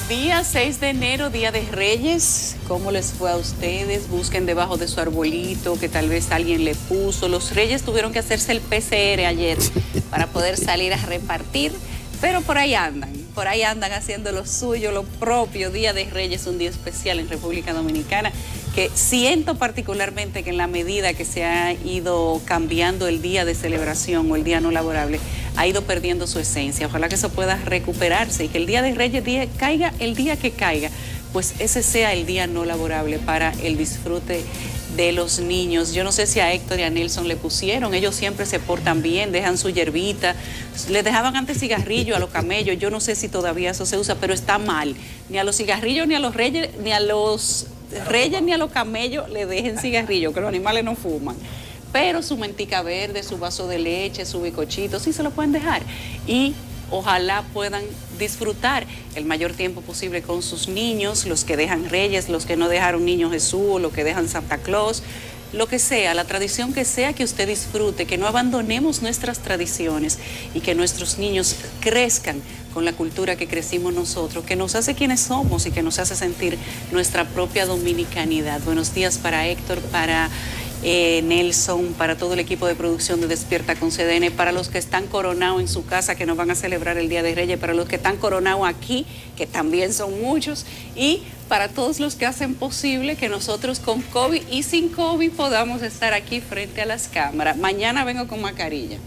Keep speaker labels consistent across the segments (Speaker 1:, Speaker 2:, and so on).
Speaker 1: buenos días. 6 de enero, Día de Reyes. ¿Cómo les fue a ustedes? Busquen debajo de su arbolito que tal vez alguien le puso. Los Reyes tuvieron que hacerse el PCR ayer para poder salir a repartir, pero por ahí andan haciendo lo suyo, lo propio. Día de Reyes, un día especial en República Dominicana, que siento particularmente que en la medida que se ha ido cambiando el día de celebración o el día no laborable, ha ido perdiendo su esencia. Ojalá que eso pueda recuperarse y que el Día de Reyes caiga el día que caiga, pues ese sea el día no laborable para el disfrute de los niños. Yo no sé si a Héctor y a Nelson le pusieron, ellos siempre se portan bien, dejan su hierbita, les dejaban antes cigarrillo a los camellos, yo no sé si todavía eso se usa, pero está mal. Ni a los cigarrillos, ni a los reyes, ni a los camellos le dejen cigarrillo, que los animales no fuman. Pero su mentica verde, su vaso de leche, su bizcochito, sí se lo pueden dejar. Y ojalá puedan disfrutar el mayor tiempo posible con sus niños, los que dejan Reyes, los que no dejaron Niño Jesús, los que dejan Santa Claus, lo que sea, la tradición que sea que usted disfrute, que no abandonemos nuestras tradiciones y que nuestros niños crezcan con la cultura que crecimos nosotros, que nos hace quienes somos y que nos hace sentir nuestra propia dominicanidad. Buenos días para Héctor, para Nelson, para todo el equipo de producción de Despierta con CDN, para los que están coronados en su casa, que nos van a celebrar el Día de Reyes, para los que están coronados aquí, que también son muchos, y para todos los que hacen posible que nosotros con COVID y sin COVID podamos estar aquí frente a las cámaras. Mañana vengo con mascarilla,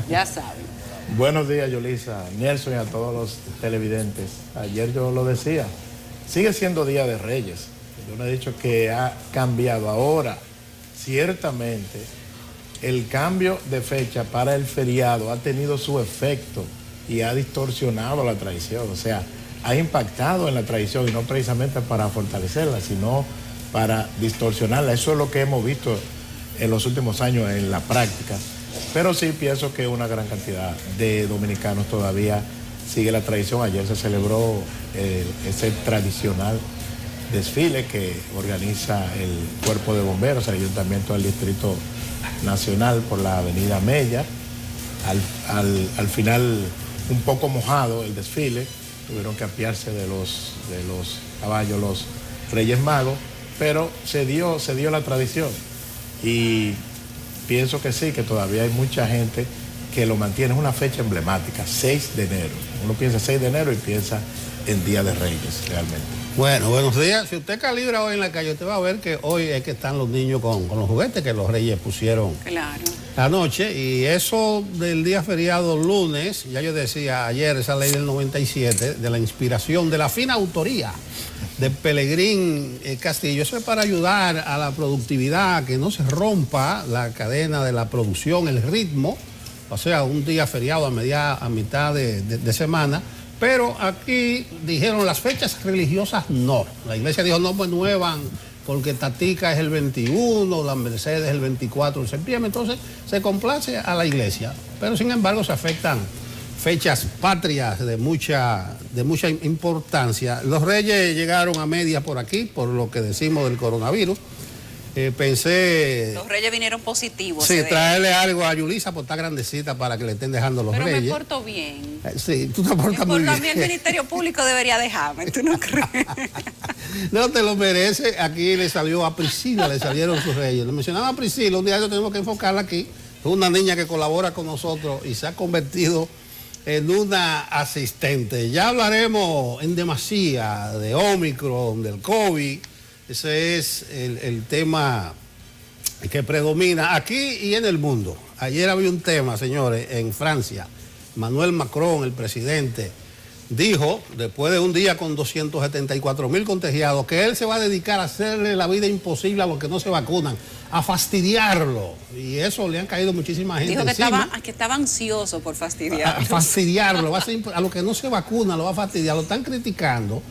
Speaker 1: ya saben.
Speaker 2: Buenos días, Yulisa, Nelson y a todos los televidentes. Ayer yo lo decía, sigue siendo Día de Reyes. Yo no he dicho que ha cambiado ahora. Ciertamente, el cambio de fecha para el feriado ha tenido su efecto y ha distorsionado la tradición, o sea, ha impactado en la tradición y no precisamente para fortalecerla, sino para distorsionarla. Eso es lo que hemos visto en los últimos años en la práctica, pero sí pienso que una gran cantidad de dominicanos todavía sigue la tradición. Ayer se celebró ese tradicional desfile que organiza el Cuerpo de Bomberos, el Ayuntamiento del Distrito Nacional por la Avenida Mella. Al final, un poco mojado el desfile, tuvieron que apiarse de los caballos los Reyes Magos, pero se dio la tradición y pienso que sí, que todavía hay mucha gente que lo mantiene. Es una fecha emblemática, 6 de enero. Uno piensa 6 de enero y piensa en Día de Reyes, realmente.
Speaker 3: Bueno, buenos días. Si usted calibra hoy en la calle, usted va a ver que hoy es que están los niños con los juguetes que los Reyes pusieron anoche. Y eso del día feriado lunes, ya yo decía ayer, esa ley del 97, de la inspiración, de la fina autoría de Pelegrín Castillo, eso es para ayudar a la productividad, que no se rompa la cadena de la producción, el ritmo, o sea, un día feriado a mitad de semana. Pero aquí dijeron las fechas religiosas no. La iglesia dijo no muevan porque Tatica es el 21, la Mercedes es el 24 de septiembre. Entonces se complace a la iglesia. Pero sin embargo se afectan fechas patrias de mucha importancia. Los Reyes llegaron a media por aquí, por lo que decimos del coronavirus. Pensé...
Speaker 1: Los Reyes vinieron positivos.
Speaker 3: Sí, traerle algo a Yulisa, pues está grandecita para que le estén dejando los
Speaker 1: Reyes.
Speaker 3: Pero
Speaker 1: me porto bien.
Speaker 3: Sí, tú te portas muy bien.
Speaker 1: También el Ministerio Público debería dejarme, ¿tú no crees?
Speaker 3: No, te lo merece. Aquí le salió a Priscila, le salieron sus Reyes. Le mencionaba a Priscila, un día yo tenemos que enfocarla aquí. Es una niña que colabora con nosotros y se ha convertido en una asistente. Ya hablaremos en demasía de Omicron, del COVID. Ese es el tema que predomina aquí y en el mundo. Ayer había un tema, señores, en Francia. Emmanuel Macron, el presidente, dijo, después de un día con 274.000 contagiados, que él se va a dedicar a hacerle la vida imposible a los que no se vacunan, a fastidiarlo. Y eso le han caído muchísima gente
Speaker 1: dijo que
Speaker 3: encima.
Speaker 1: estaba ansioso por fastidiarlo.
Speaker 3: A fastidiarlo, a los que no se vacunan lo va a fastidiar, lo están criticando.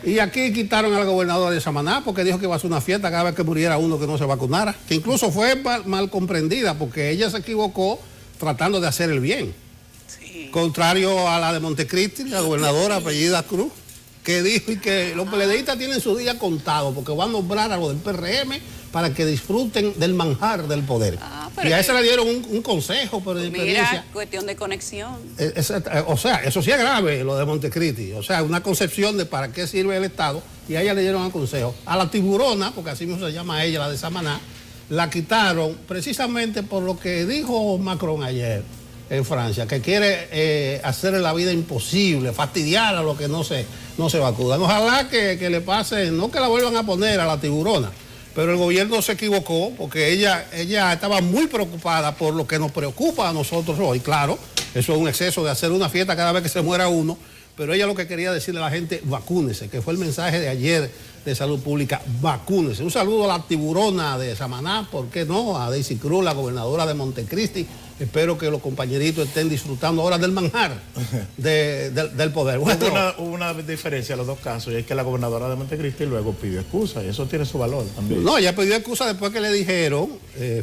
Speaker 3: Y aquí quitaron al gobernador de Samaná porque dijo que iba a hacer una fiesta cada vez que muriera uno que no se vacunara, que incluso fue mal comprendida porque ella se equivocó tratando de hacer el bien. Sí. Contrario a la de Montecristi, la gobernadora apellida Cruz, que dijo y que los PLDistas tienen su día contado porque van a nombrar a los del PRM para que disfruten del manjar del poder. Y a ese le dieron un consejo por experiencia.
Speaker 1: Mira, cuestión de conexión.
Speaker 3: O sea, eso sí es grave, lo de Montecristi. O sea, una concepción de para qué sirve el Estado, y a ella le dieron un consejo. A la tiburona, porque así mismo se llama ella, la de Samaná, la quitaron precisamente por lo que dijo Macron ayer en Francia, que quiere hacerle la vida imposible, fastidiar a los que no se vacunan. Ojalá que le pase, no que la vuelvan a poner a la tiburona, pero el gobierno se equivocó porque ella estaba muy preocupada por lo que nos preocupa a nosotros hoy. Claro, eso es un exceso de hacer una fiesta cada vez que se muera uno, pero ella lo que quería decirle a la gente, vacúnese, que fue el mensaje de ayer de Salud Pública, vacúnese. Un saludo a la tiburona de Samaná, ¿por qué no? A Daisy Cruz, la gobernadora de Montecristi. Espero que los compañeritos estén disfrutando ahora del manjar del poder. Bueno,
Speaker 2: hubo una diferencia en los dos casos, y es que la gobernadora de Montecristi luego pidió excusa, y eso tiene su valor también.
Speaker 3: No, ella pidió excusa después que le dijeron,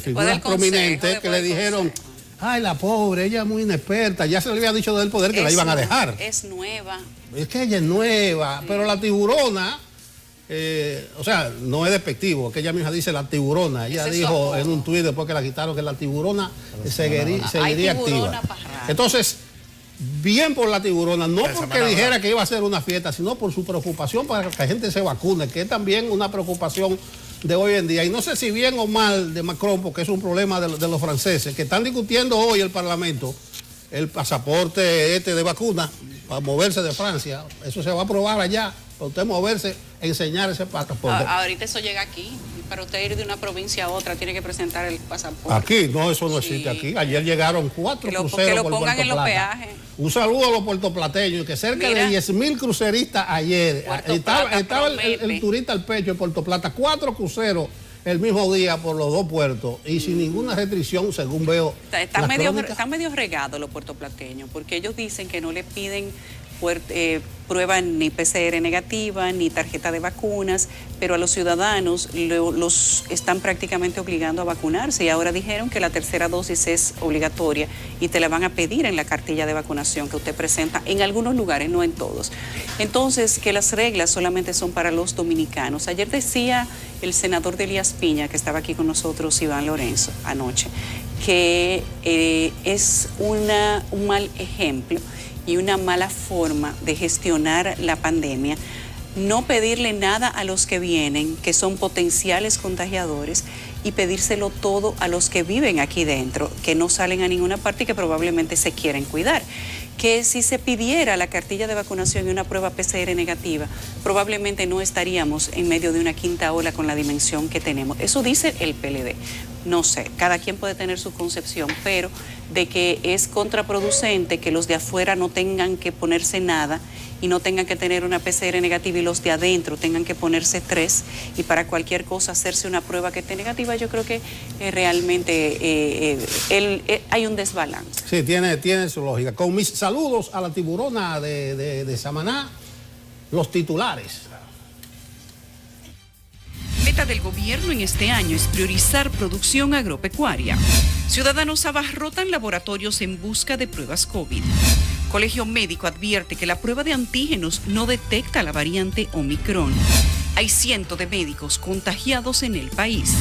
Speaker 3: figuras prominentes, que le dijeron, ay, la pobre, ella es muy inexperta, ya se le había dicho del poder que la iban a dejar.
Speaker 1: Es nueva.
Speaker 3: Es que ella es nueva, pero la tiburona... o sea, no es despectivo, que ella misma dice la tiburona. Ella dijo en un tuit después que la quitaron que la tiburona seguiría activa. Entonces, bien por la tiburona, no porque dijera que iba a hacer una fiesta, sino por su preocupación para que la gente se vacune, que es también una preocupación de hoy en día. Y no sé si bien o mal de Macron, porque es un problema de los franceses, que están discutiendo hoy el Parlamento el pasaporte de vacuna para moverse de Francia. Eso se va a aprobar allá, para usted moverse, enseñar ese pasaporte.
Speaker 1: Ahorita eso llega aquí. Para usted ir de una provincia a otra tiene que presentar el pasaporte.
Speaker 3: Aquí, no, eso no existe aquí. Ayer llegaron 4 cruceros
Speaker 1: que lo
Speaker 3: por
Speaker 1: pongan
Speaker 3: Puerto
Speaker 1: en los
Speaker 3: Plata.
Speaker 1: peajes.
Speaker 3: Un saludo a los puertoplateños, que cerca de 10.000 cruceristas ayer. Estaba el turista al pecho en Puerto Plata. 4 cruceros el mismo día por los 2 puertos y sin ninguna restricción, según veo.
Speaker 1: Están medio regados los puertoplateños, porque ellos dicen que no le piden prueba ni PCR negativa, ni tarjeta de vacunas, pero a los ciudadanos los están prácticamente obligando a vacunarse, y ahora dijeron que la tercera dosis es obligatoria y te la van a pedir en la cartilla de vacunación que usted presenta en algunos lugares, no en todos. Entonces, que las reglas solamente son para los dominicanos. Ayer decía el senador de Elías Piña, que estaba aquí con nosotros, Iván Lorenzo, anoche, que es un mal ejemplo y una mala forma de gestionar la pandemia, no pedirle nada a los que vienen, que son potenciales contagiadores, y pedírselo todo a los que viven aquí dentro, que no salen a ninguna parte y que probablemente se quieren cuidar. Que si se pidiera la cartilla de vacunación y una prueba PCR negativa, probablemente no estaríamos en medio de una quinta ola con la dimensión que tenemos. Eso dice el PLD. No sé, cada quien puede tener su concepción, pero de que es contraproducente que los de afuera no tengan que ponerse nada y no tengan que tener una PCR negativa, y los de adentro tengan que ponerse 3, y para cualquier cosa hacerse una prueba que esté negativa. Yo creo que realmente hay un desbalance.
Speaker 3: Sí, tiene su lógica. Con mis saludos a la tiburona de Samaná, los titulares.
Speaker 4: Meta del gobierno en este año es priorizar producción agropecuaria. Ciudadanos abarrotan laboratorios en busca de pruebas COVID. Colegio Médico advierte que la prueba de antígenos no detecta la variante Omicron. Hay cientos de médicos contagiados en el país.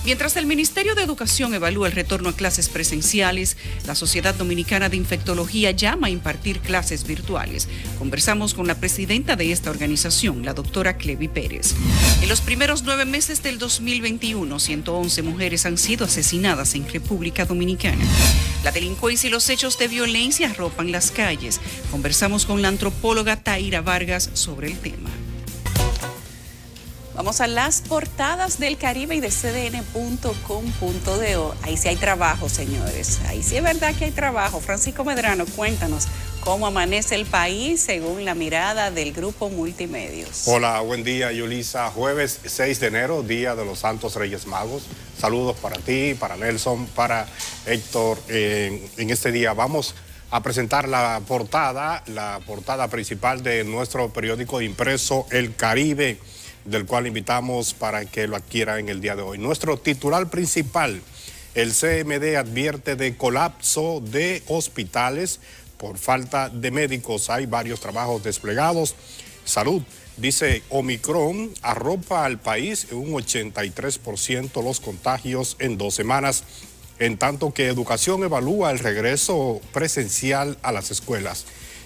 Speaker 4: Mientras el Ministerio de Educación evalúa el retorno a clases presenciales, la Sociedad Dominicana de Infectología llama a impartir clases virtuales. Conversamos con la presidenta de esta organización, la doctora Clevi Pérez. En los primeros 9 meses del 2021, 111 mujeres han sido asesinadas en República Dominicana. La delincuencia y los hechos de violencia arropan las calles. Conversamos con la antropóloga Taira Vargas sobre el tema.
Speaker 1: Vamos a las portadas del Caribe y de cdn.com.do. Ahí sí hay trabajo, señores. Ahí sí es verdad que hay trabajo. Francisco Medrano, cuéntanos cómo amanece el país según la mirada del Grupo Multimedios.
Speaker 5: Hola, buen día, Yulisa. Jueves 6 de enero, Día de los Santos Reyes Magos. Saludos para ti, para Nelson, para Héctor. En este día vamos a presentar la portada principal de nuestro periódico impreso El Caribe, del cual invitamos para que lo adquiera en el día de hoy. Nuestro titular principal: el CMD advierte de colapso de hospitales por falta de médicos. Hay varios trabajos desplegados. Salud dice Omicron arropa al país en un 83% los contagios en 2 semanas, en tanto que Educación evalúa el regreso presencial a las escuelas.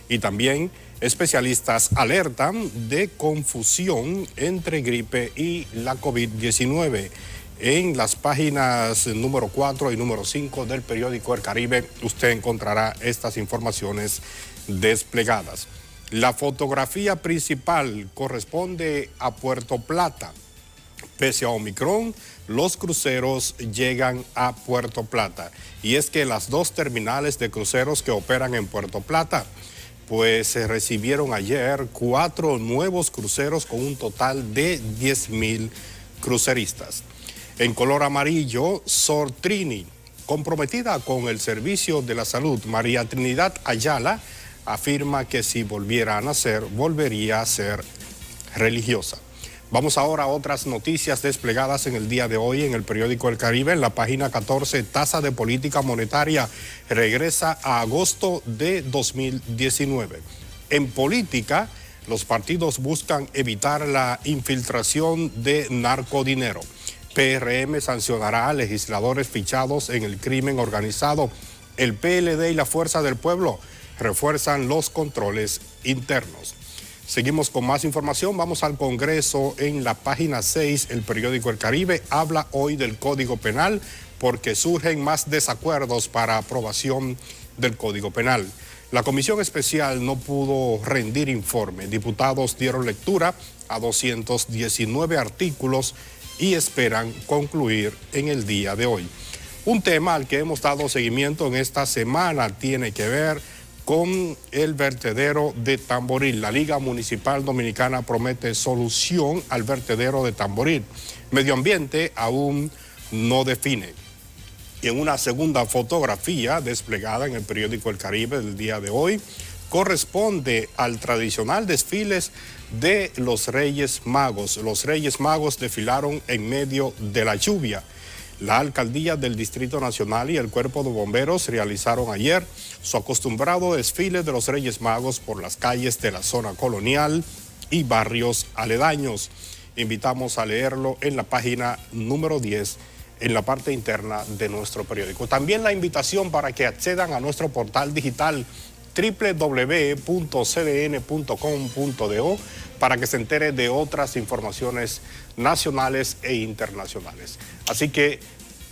Speaker 5: Y también especialistas alertan de confusión entre gripe y la COVID-19. En las páginas número 4 y número 5 del periódico El Caribe usted encontrará estas informaciones desplegadas. La fotografía principal corresponde a Puerto Plata. Pese a Omicron, los cruceros llegan a Puerto Plata. Y es que las 2 terminales de cruceros que operan en Puerto Plata, pues se recibieron ayer 4 nuevos cruceros con un total de 10,000 cruceristas. En color amarillo, Sor Trini, comprometida con el servicio de la salud. María Trinidad Ayala afirma que si volviera a nacer, volvería a ser religiosa. Vamos ahora a otras noticias desplegadas en el día de hoy en el periódico El Caribe. En la página 14, tasa de política monetaria regresa a agosto de 2019. En política, los partidos buscan evitar la infiltración de narcodinero. PRM sancionará a legisladores fichados en el crimen organizado. El PLD y la Fuerza del Pueblo refuerzan los controles internos. Seguimos con más información, vamos al Congreso. En la página 6, el periódico El Caribe habla hoy del Código Penal porque surgen más desacuerdos para aprobación del Código Penal. La Comisión Especial no pudo rendir informe. Diputados dieron lectura a 219 artículos y esperan concluir en el día de hoy. Un tema al que hemos dado seguimiento en esta semana tiene que ver con el vertedero de Tamboril. La Liga Municipal Dominicana promete solución al vertedero de Tamboril. Medio Ambiente aún no define. Y en una segunda fotografía desplegada en el periódico El Caribe del día de hoy, corresponde al tradicional desfiles de los Reyes Magos. Los Reyes Magos desfilaron en medio de la lluvia. La Alcaldía del Distrito Nacional y el Cuerpo de Bomberos realizaron ayer su acostumbrado desfile de los Reyes Magos por las calles de la zona colonial y barrios aledaños. Invitamos a leerlo en la página número 10, en la parte interna de nuestro periódico. También la invitación para que accedan a nuestro portal digital www.cdn.com.do para que se entere de otras informaciones nacionales e internacionales. Así que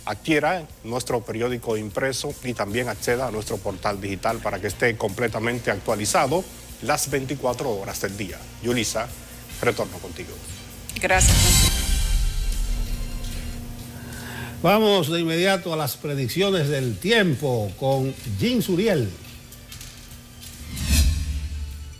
Speaker 5: adquiera nuestro periódico impreso y también acceda a nuestro portal digital para que esté completamente actualizado las 24 horas del día. Yulisa, retorno contigo.
Speaker 1: Gracias.
Speaker 3: Vamos de inmediato a las predicciones del tiempo con Jim Suriel.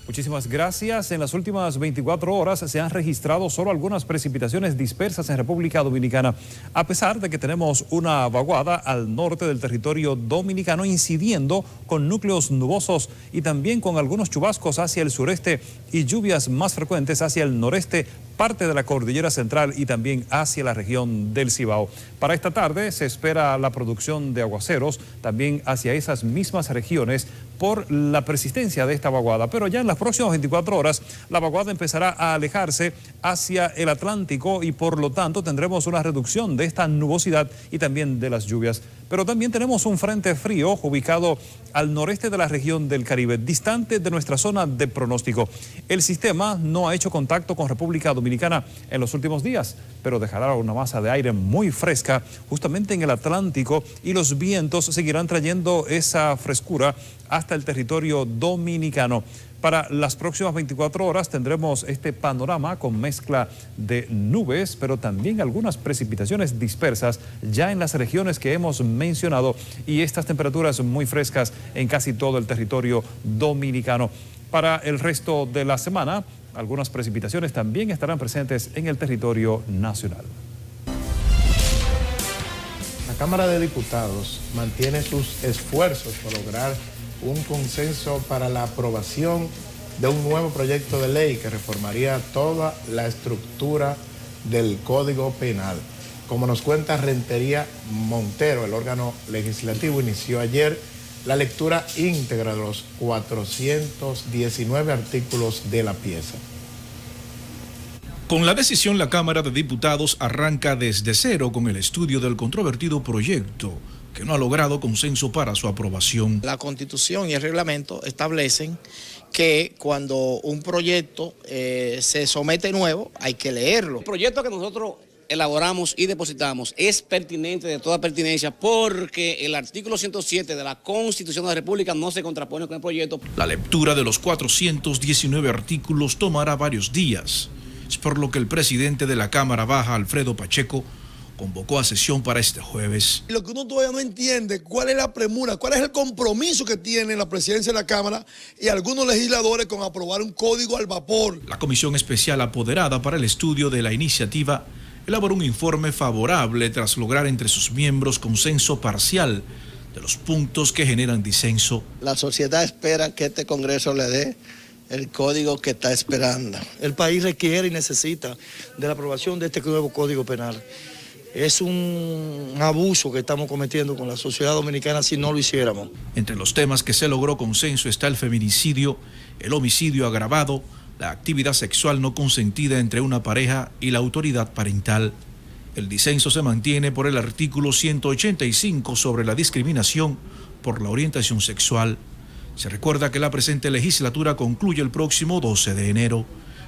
Speaker 6: Muchísimas gracias. En las últimas 24 horas se han registrado solo algunas precipitaciones dispersas en República Dominicana, a pesar de que tenemos una vaguada al norte del territorio dominicano incidiendo con núcleos nubosos y también con algunos chubascos hacia el sureste y lluvias más frecuentes hacia el noreste, parte de la cordillera central y también hacia la región del Cibao. Para esta tarde se espera la producción de aguaceros también hacia esas mismas regiones por la persistencia de esta vaguada, pero ya en las próximas 24 horas la vaguada empezará a alejarse hacia el Atlántico y por lo tanto tendremos una reducción de esta nubosidad y también de las lluvias. Pero también tenemos un frente frío ubicado al noreste de la región del Caribe, distante de nuestra zona de pronóstico. El sistema no ha hecho contacto con República Dominicana en los últimos días, pero dejará una masa de aire muy fresca justamente en el Atlántico y los vientos seguirán trayendo esa frescura hasta el territorio dominicano. Para las próximas 24 horas tendremos este panorama con mezcla de nubes, pero también algunas precipitaciones dispersas ya en las regiones que hemos mencionado y estas temperaturas muy frescas en casi todo el territorio dominicano. Para el resto de la semana, algunas precipitaciones también estarán presentes en el territorio nacional.
Speaker 2: La Cámara de Diputados mantiene sus esfuerzos por lograr un consenso para la aprobación de un nuevo proyecto de ley que reformaría toda la estructura del Código Penal. Como nos cuenta Rentería Montero, el órgano legislativo inició ayer la lectura íntegra de los 419 artículos de la pieza.
Speaker 7: Con la decisión, la Cámara de Diputados arranca desde cero con el estudio del controvertido proyecto, que no ha logrado consenso para su aprobación.
Speaker 8: La Constitución y el reglamento establecen que cuando un proyecto se somete nuevo, hay que leerlo.
Speaker 9: El proyecto que nosotros elaboramos y depositamos es pertinente de toda pertinencia porque el artículo 107 de la Constitución de la República no se contrapone con el proyecto.
Speaker 7: La lectura de los 419 artículos tomará varios días. Es por lo que el presidente de la Cámara Baja, Alfredo Pacheco, convocó a sesión para este jueves.
Speaker 10: Lo que uno todavía no entiende, cuál es la premura, cuál es el compromiso que tiene la presidencia de la Cámara y algunos legisladores con aprobar un código al vapor.
Speaker 7: La comisión especial apoderada para el estudio de la iniciativa elaboró un informe favorable tras lograr entre sus miembros consenso parcial de los puntos que generan disenso.
Speaker 8: La sociedad espera que este Congreso le dé el código que está esperando.
Speaker 11: El país requiere y necesita de la aprobación de este nuevo Código Penal. Es un abuso que estamos cometiendo con la sociedad dominicana si no lo hiciéramos.
Speaker 7: Entre los temas que se logró consenso está el feminicidio, el homicidio agravado, la actividad sexual no consentida entre una pareja y la autoridad parental. El disenso se mantiene por el artículo 185 sobre la discriminación por la orientación sexual. Se recuerda que la presente legislatura concluye el próximo 12 de enero.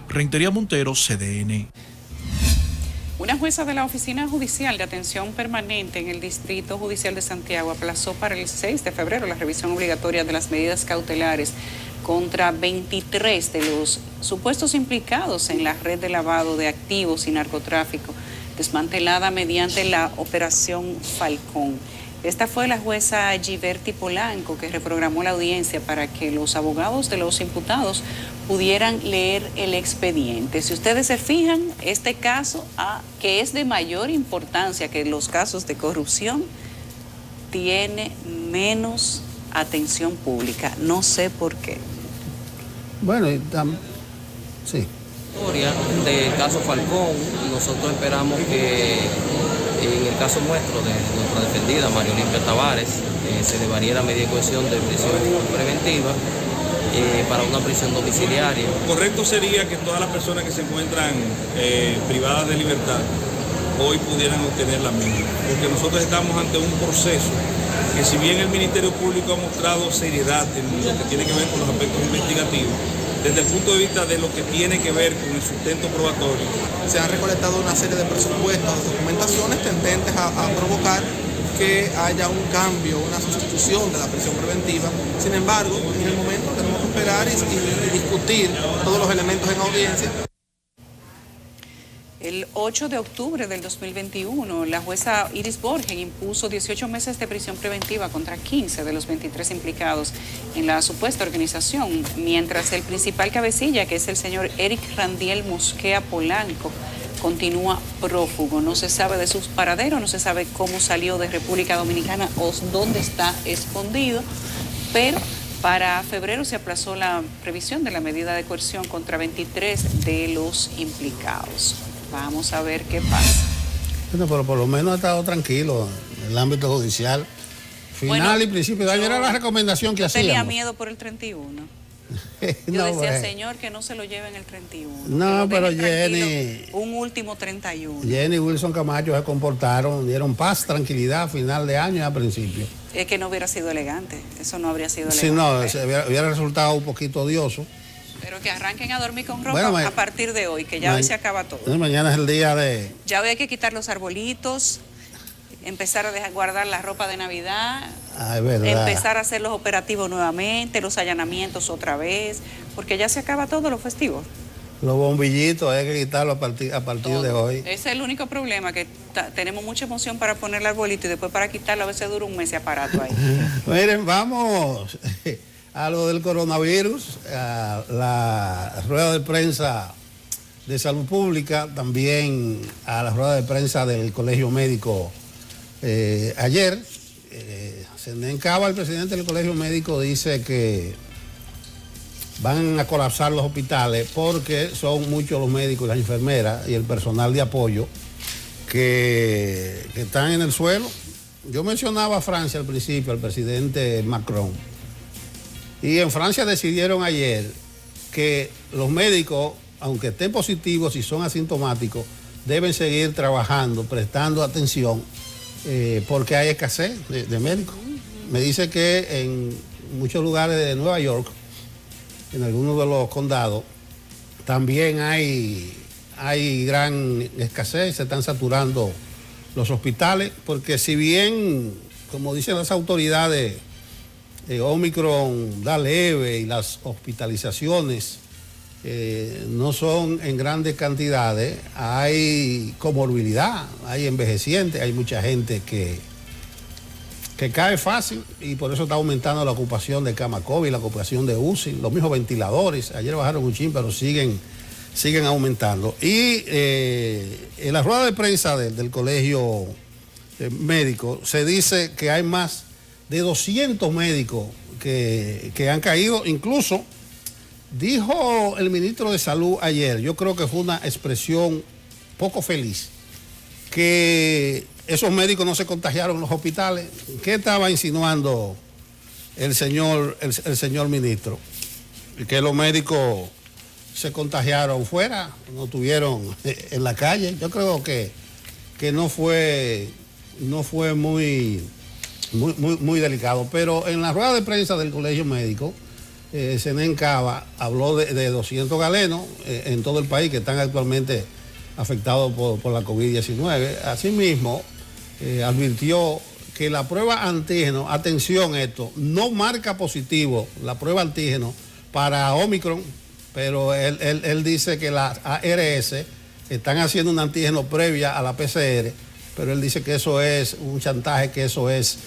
Speaker 7: Rentería Montero, CDN.
Speaker 1: Una jueza de la Oficina Judicial de Atención Permanente en el Distrito Judicial de Santiago aplazó para el 6 de febrero la revisión obligatoria de las medidas cautelares contra 23 de los supuestos implicados en la red de lavado de activos y narcotráfico, desmantelada mediante la Operación Falcón. Esta fue la jueza Giverti Polanco que reprogramó la audiencia para que los abogados de los imputados pudieran leer el expediente. Si ustedes se fijan, este caso, que es de mayor importancia que los casos de corrupción, tiene menos atención pública. No sé por qué.
Speaker 3: Bueno, sí.
Speaker 12: Del caso Falcón, nosotros esperamos que en el caso nuestro, de nuestra defendida María Olimpia Tavares, se le varíe la medida de cohesión de prisión preventiva para una prisión domiciliaria.
Speaker 13: Correcto sería que todas las personas que se encuentran privadas de libertad hoy pudieran obtener la misma, porque nosotros estamos ante un proceso que, si bien el Ministerio Público ha mostrado seriedad en lo que tiene que ver con los aspectos investigativos, desde el punto de vista de lo que tiene que ver con el sustento probatorio,
Speaker 14: se han recolectado una serie de presupuestos, de documentaciones tendentes a provocar que haya un cambio, una sustitución de la prisión preventiva. Sin embargo, en el momento tenemos que esperar y discutir todos los elementos en audiencia.
Speaker 1: El 8 de octubre del 2021, la jueza Iris Borgen impuso 18 meses de prisión preventiva contra 15 de los 23 implicados en la supuesta organización, mientras el principal cabecilla, que es el señor Eric Randiel Mosquea Polanco, continúa prófugo. No se sabe de sus paraderos, no se sabe cómo salió de República Dominicana o dónde está escondido, pero para febrero se aplazó la revisión de la medida de coerción contra 23 de los implicados. Vamos a ver qué pasa.
Speaker 3: Bueno, pero por lo menos ha estado tranquilo en el ámbito judicial. Final y principio de año era la recomendación que hacíamos.
Speaker 1: Tenía miedo por el 31. Yo decía, señor, que no se lo lleven el 31.
Speaker 3: No, pero Jenny...
Speaker 1: Un último 31.
Speaker 3: Jenny y Wilson Camacho se comportaron, dieron paz, tranquilidad a final de año y a principio.
Speaker 1: Es que no hubiera sido elegante. Eso no habría sido elegante.
Speaker 3: Sí, no, hubiera resultado un poquito odioso.
Speaker 1: Pero que arranquen a dormir con ropa a partir de hoy, que ya hoy se acaba todo.
Speaker 3: Mañana es el día de...
Speaker 1: Ya hoy hay que quitar los arbolitos, empezar a guardar la ropa de Navidad, empezar a hacer los operativos nuevamente, los allanamientos otra vez, porque ya se acaba todo lo festivo.
Speaker 3: Los bombillitos hay que quitarlo a partir de hoy.
Speaker 1: Ese es el único problema, que tenemos mucha emoción para poner el arbolito y después para quitarlo a veces dura un mes ese aparato ahí.
Speaker 3: Miren, vamos a lo del coronavirus, a la rueda de prensa de Salud Pública, también a la rueda de prensa del Colegio Médico ayer. Senden Cava, el presidente del Colegio Médico, dice que van a colapsar los hospitales porque son muchos los médicos y las enfermeras y el personal de apoyo que están en el suelo. Yo mencionaba a Francia al principio, al presidente Macron. Y en Francia decidieron ayer que los médicos aunque estén positivos y son asintomáticos, deben seguir trabajando, prestando atención, porque hay escasez de médicos. Me dice que en muchos lugares de Nueva York, en algunos de los condados, también hay gran escasez, se están saturando los hospitales, porque si bien, como dicen las autoridades, Omicron da leve y las hospitalizaciones no son en grandes cantidades, hay comorbilidad, hay envejecientes, hay mucha gente que cae fácil y por eso está aumentando la ocupación de cama COVID, la ocupación de UCI, los mismos ventiladores. Ayer bajaron un chin, pero siguen aumentando. Y en la rueda de prensa del colegio médico se dice que hay más de 200 médicos que han caído. Incluso dijo el ministro de Salud ayer, yo creo que fue una expresión poco feliz, que esos médicos no se contagiaron en los hospitales. ¿Qué estaba insinuando el señor ministro? Que los médicos se contagiaron fuera, no estuvieron en la calle. Yo creo que no fue muy delicado. Pero en la rueda de prensa del colegio médico, Zenén Cava habló de 200 galenos en todo el país que están actualmente afectados por la COVID-19. Asimismo, advirtió que la prueba antígeno, atención esto, no marca positivo la prueba antígeno para Omicron, pero él dice que las ARS están haciendo un antígeno previa a la PCR, pero él dice que eso es un chantaje, que eso es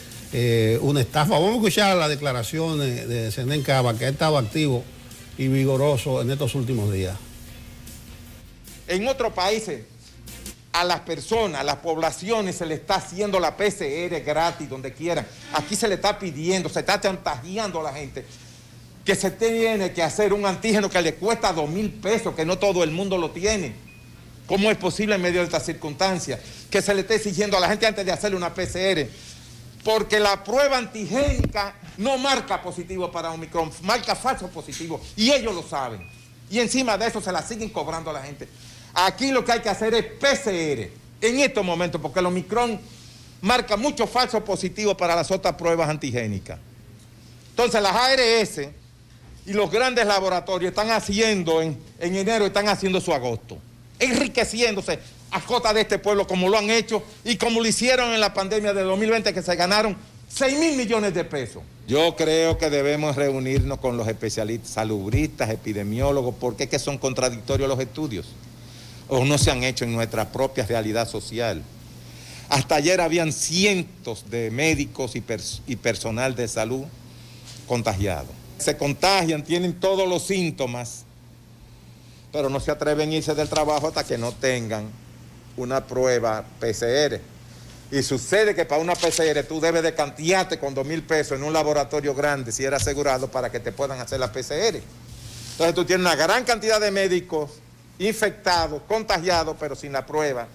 Speaker 3: una estafa. Vamos a escuchar las declaraciones de Zenén Cava, que ha estado activo y vigoroso en estos últimos días.
Speaker 15: En otros países, a las personas, a las poblaciones se le está haciendo la PCR gratis donde quiera. Aquí se le está pidiendo, se está chantajeando a la gente que se tiene que hacer un antígeno que le cuesta 2,000 pesos, que no todo el mundo lo tiene. ¿Cómo es posible en medio de estas circunstancias que se le esté exigiendo a la gente antes de hacerle una PCR? Porque la prueba antigénica no marca positivo para Omicron, marca falso positivo, y ellos lo saben. Y encima de eso se la siguen cobrando a la gente. Aquí lo que hay que hacer es PCR en estos momentos, porque el Omicron marca mucho falso positivo para las otras pruebas antigénicas. Entonces las ARS y los grandes laboratorios están haciendo en enero, están haciendo su agosto, enriqueciéndose a costa de este pueblo, como lo han hecho y como lo hicieron en la pandemia de 2020, que se ganaron 6,000 millones de pesos. Yo creo que debemos reunirnos con los especialistas, salubristas, epidemiólogos, porque es que son contradictorios los estudios, o no se han hecho en nuestra propia realidad social. Hasta ayer habían cientos de médicos y personal de salud contagiados. Se contagian, tienen todos los síntomas, pero no se atreven a irse del trabajo hasta que no tengan una prueba PCR. Y sucede que para una PCR tú debes de cantearte con 2,000 pesos en un laboratorio grande, si eres asegurado, para que te puedan hacer la PCR. Entonces tú tienes una gran cantidad de médicos infectados, contagiados, pero sin la prueba,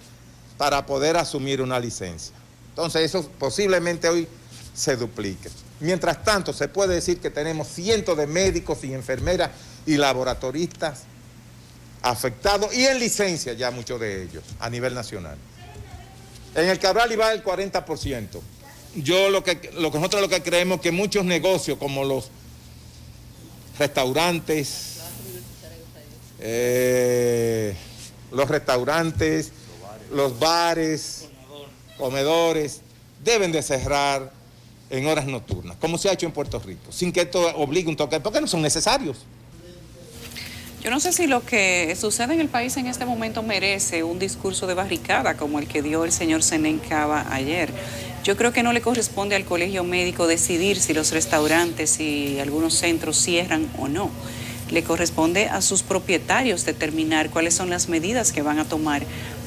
Speaker 15: para poder asumir una licencia. Entonces eso posiblemente hoy se duplique. Mientras tanto, se puede decir que tenemos cientos de médicos y enfermeras y laboratoristas afectados y en licencia ya muchos de ellos a nivel nacional. En el Cabral iba el 40%. Nosotros lo que creemos que muchos negocios como los restaurantes, los bares, comedores, deben de cerrar en horas nocturnas, como se ha hecho en Puerto Rico, sin que esto obligue un toque, porque no son necesarios.
Speaker 1: Yo no sé si lo que sucede en el país en este momento merece un discurso de barricada como el que dio el señor Zenén Cava ayer. Yo creo que no le corresponde al colegio médico decidir si los restaurantes y algunos centros cierran o no. Le corresponde a sus propietarios determinar cuáles son las medidas que van a tomar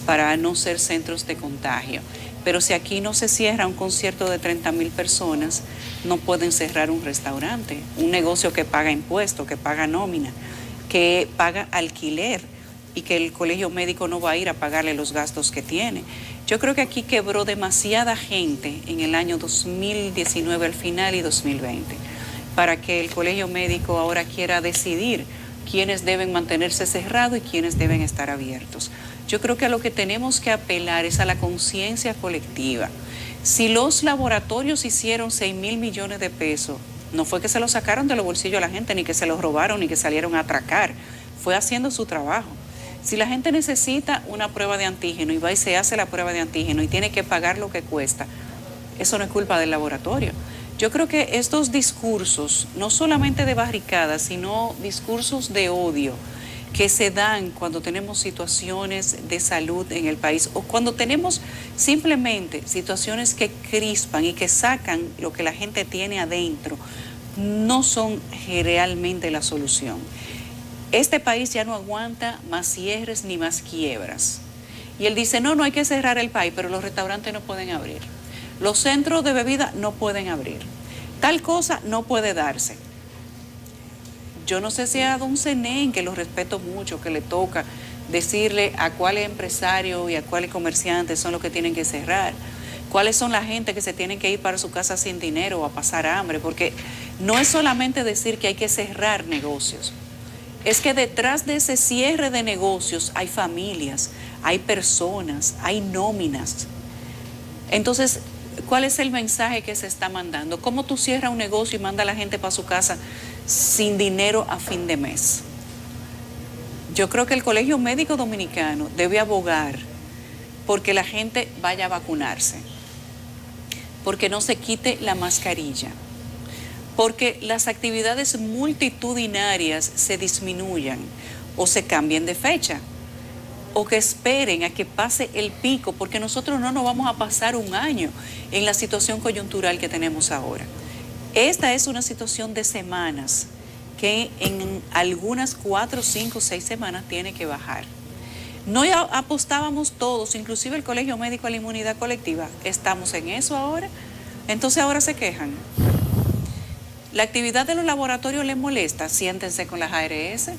Speaker 1: para no ser centros de contagio. Pero si aquí no se cierra un concierto de 30,000 personas, no pueden cerrar un restaurante, un negocio que paga impuestos, que paga nómina, que paga alquiler y que el colegio médico no va a ir a pagarle los gastos que tiene. Yo creo que aquí quebró demasiada gente en el año 2019 al final y 2020 para que el colegio médico ahora quiera decidir quiénes deben mantenerse cerrados y quiénes deben estar abiertos. Yo creo que a lo que tenemos que apelar es a la conciencia colectiva. Si los laboratorios hicieron 6.000 millones de pesos, no fue que se los sacaron de los bolsillos a la gente, ni que se los robaron, ni que salieron a atracar, fue haciendo su trabajo. Si la gente necesita una prueba de antígeno y va y se hace la prueba de antígeno y tiene que pagar lo que cuesta, eso no es culpa del laboratorio. Yo creo que estos discursos, no solamente de barricadas, sino discursos de odio que se dan cuando tenemos situaciones de salud en el país o cuando tenemos simplemente situaciones que crispan y que sacan lo que la gente tiene adentro, no son realmente la solución. Este país ya no aguanta más cierres ni más quiebras. Y él dice, no hay que cerrar el país, pero los restaurantes no pueden abrir. Los centros de bebida no pueden abrir. Tal cosa no puede darse. Yo no sé si a don Zenén, que lo respeto mucho, que le toca decirle a cuáles empresarios y a cuáles comerciantes son los que tienen que cerrar, cuáles son la gente que se tienen que ir para su casa sin dinero o a pasar hambre, porque no es solamente decir que hay que cerrar negocios, es que detrás de ese cierre de negocios hay familias, hay personas, hay nóminas. Entonces, ¿cuál es el mensaje que se está mandando? ¿Cómo tú cierras un negocio y mandas a la gente para su casa sin dinero a fin de mes? Yo creo que el Colegio Médico Dominicano debe abogar porque la gente vaya a vacunarse, porque no se quite la mascarilla, porque las actividades multitudinarias se disminuyan o se cambien de fecha, o que esperen a que pase el pico, porque nosotros no nos vamos a pasar un año en la situación coyuntural que tenemos ahora. Esta es una situación de semanas que en algunas 4, 5, 6 semanas tiene que bajar. No apostábamos todos, inclusive el Colegio Médico, a la inmunidad colectiva. Estamos en eso ahora. Entonces ahora se quejan. La actividad de los laboratorios les molesta. Siéntense con las ARS,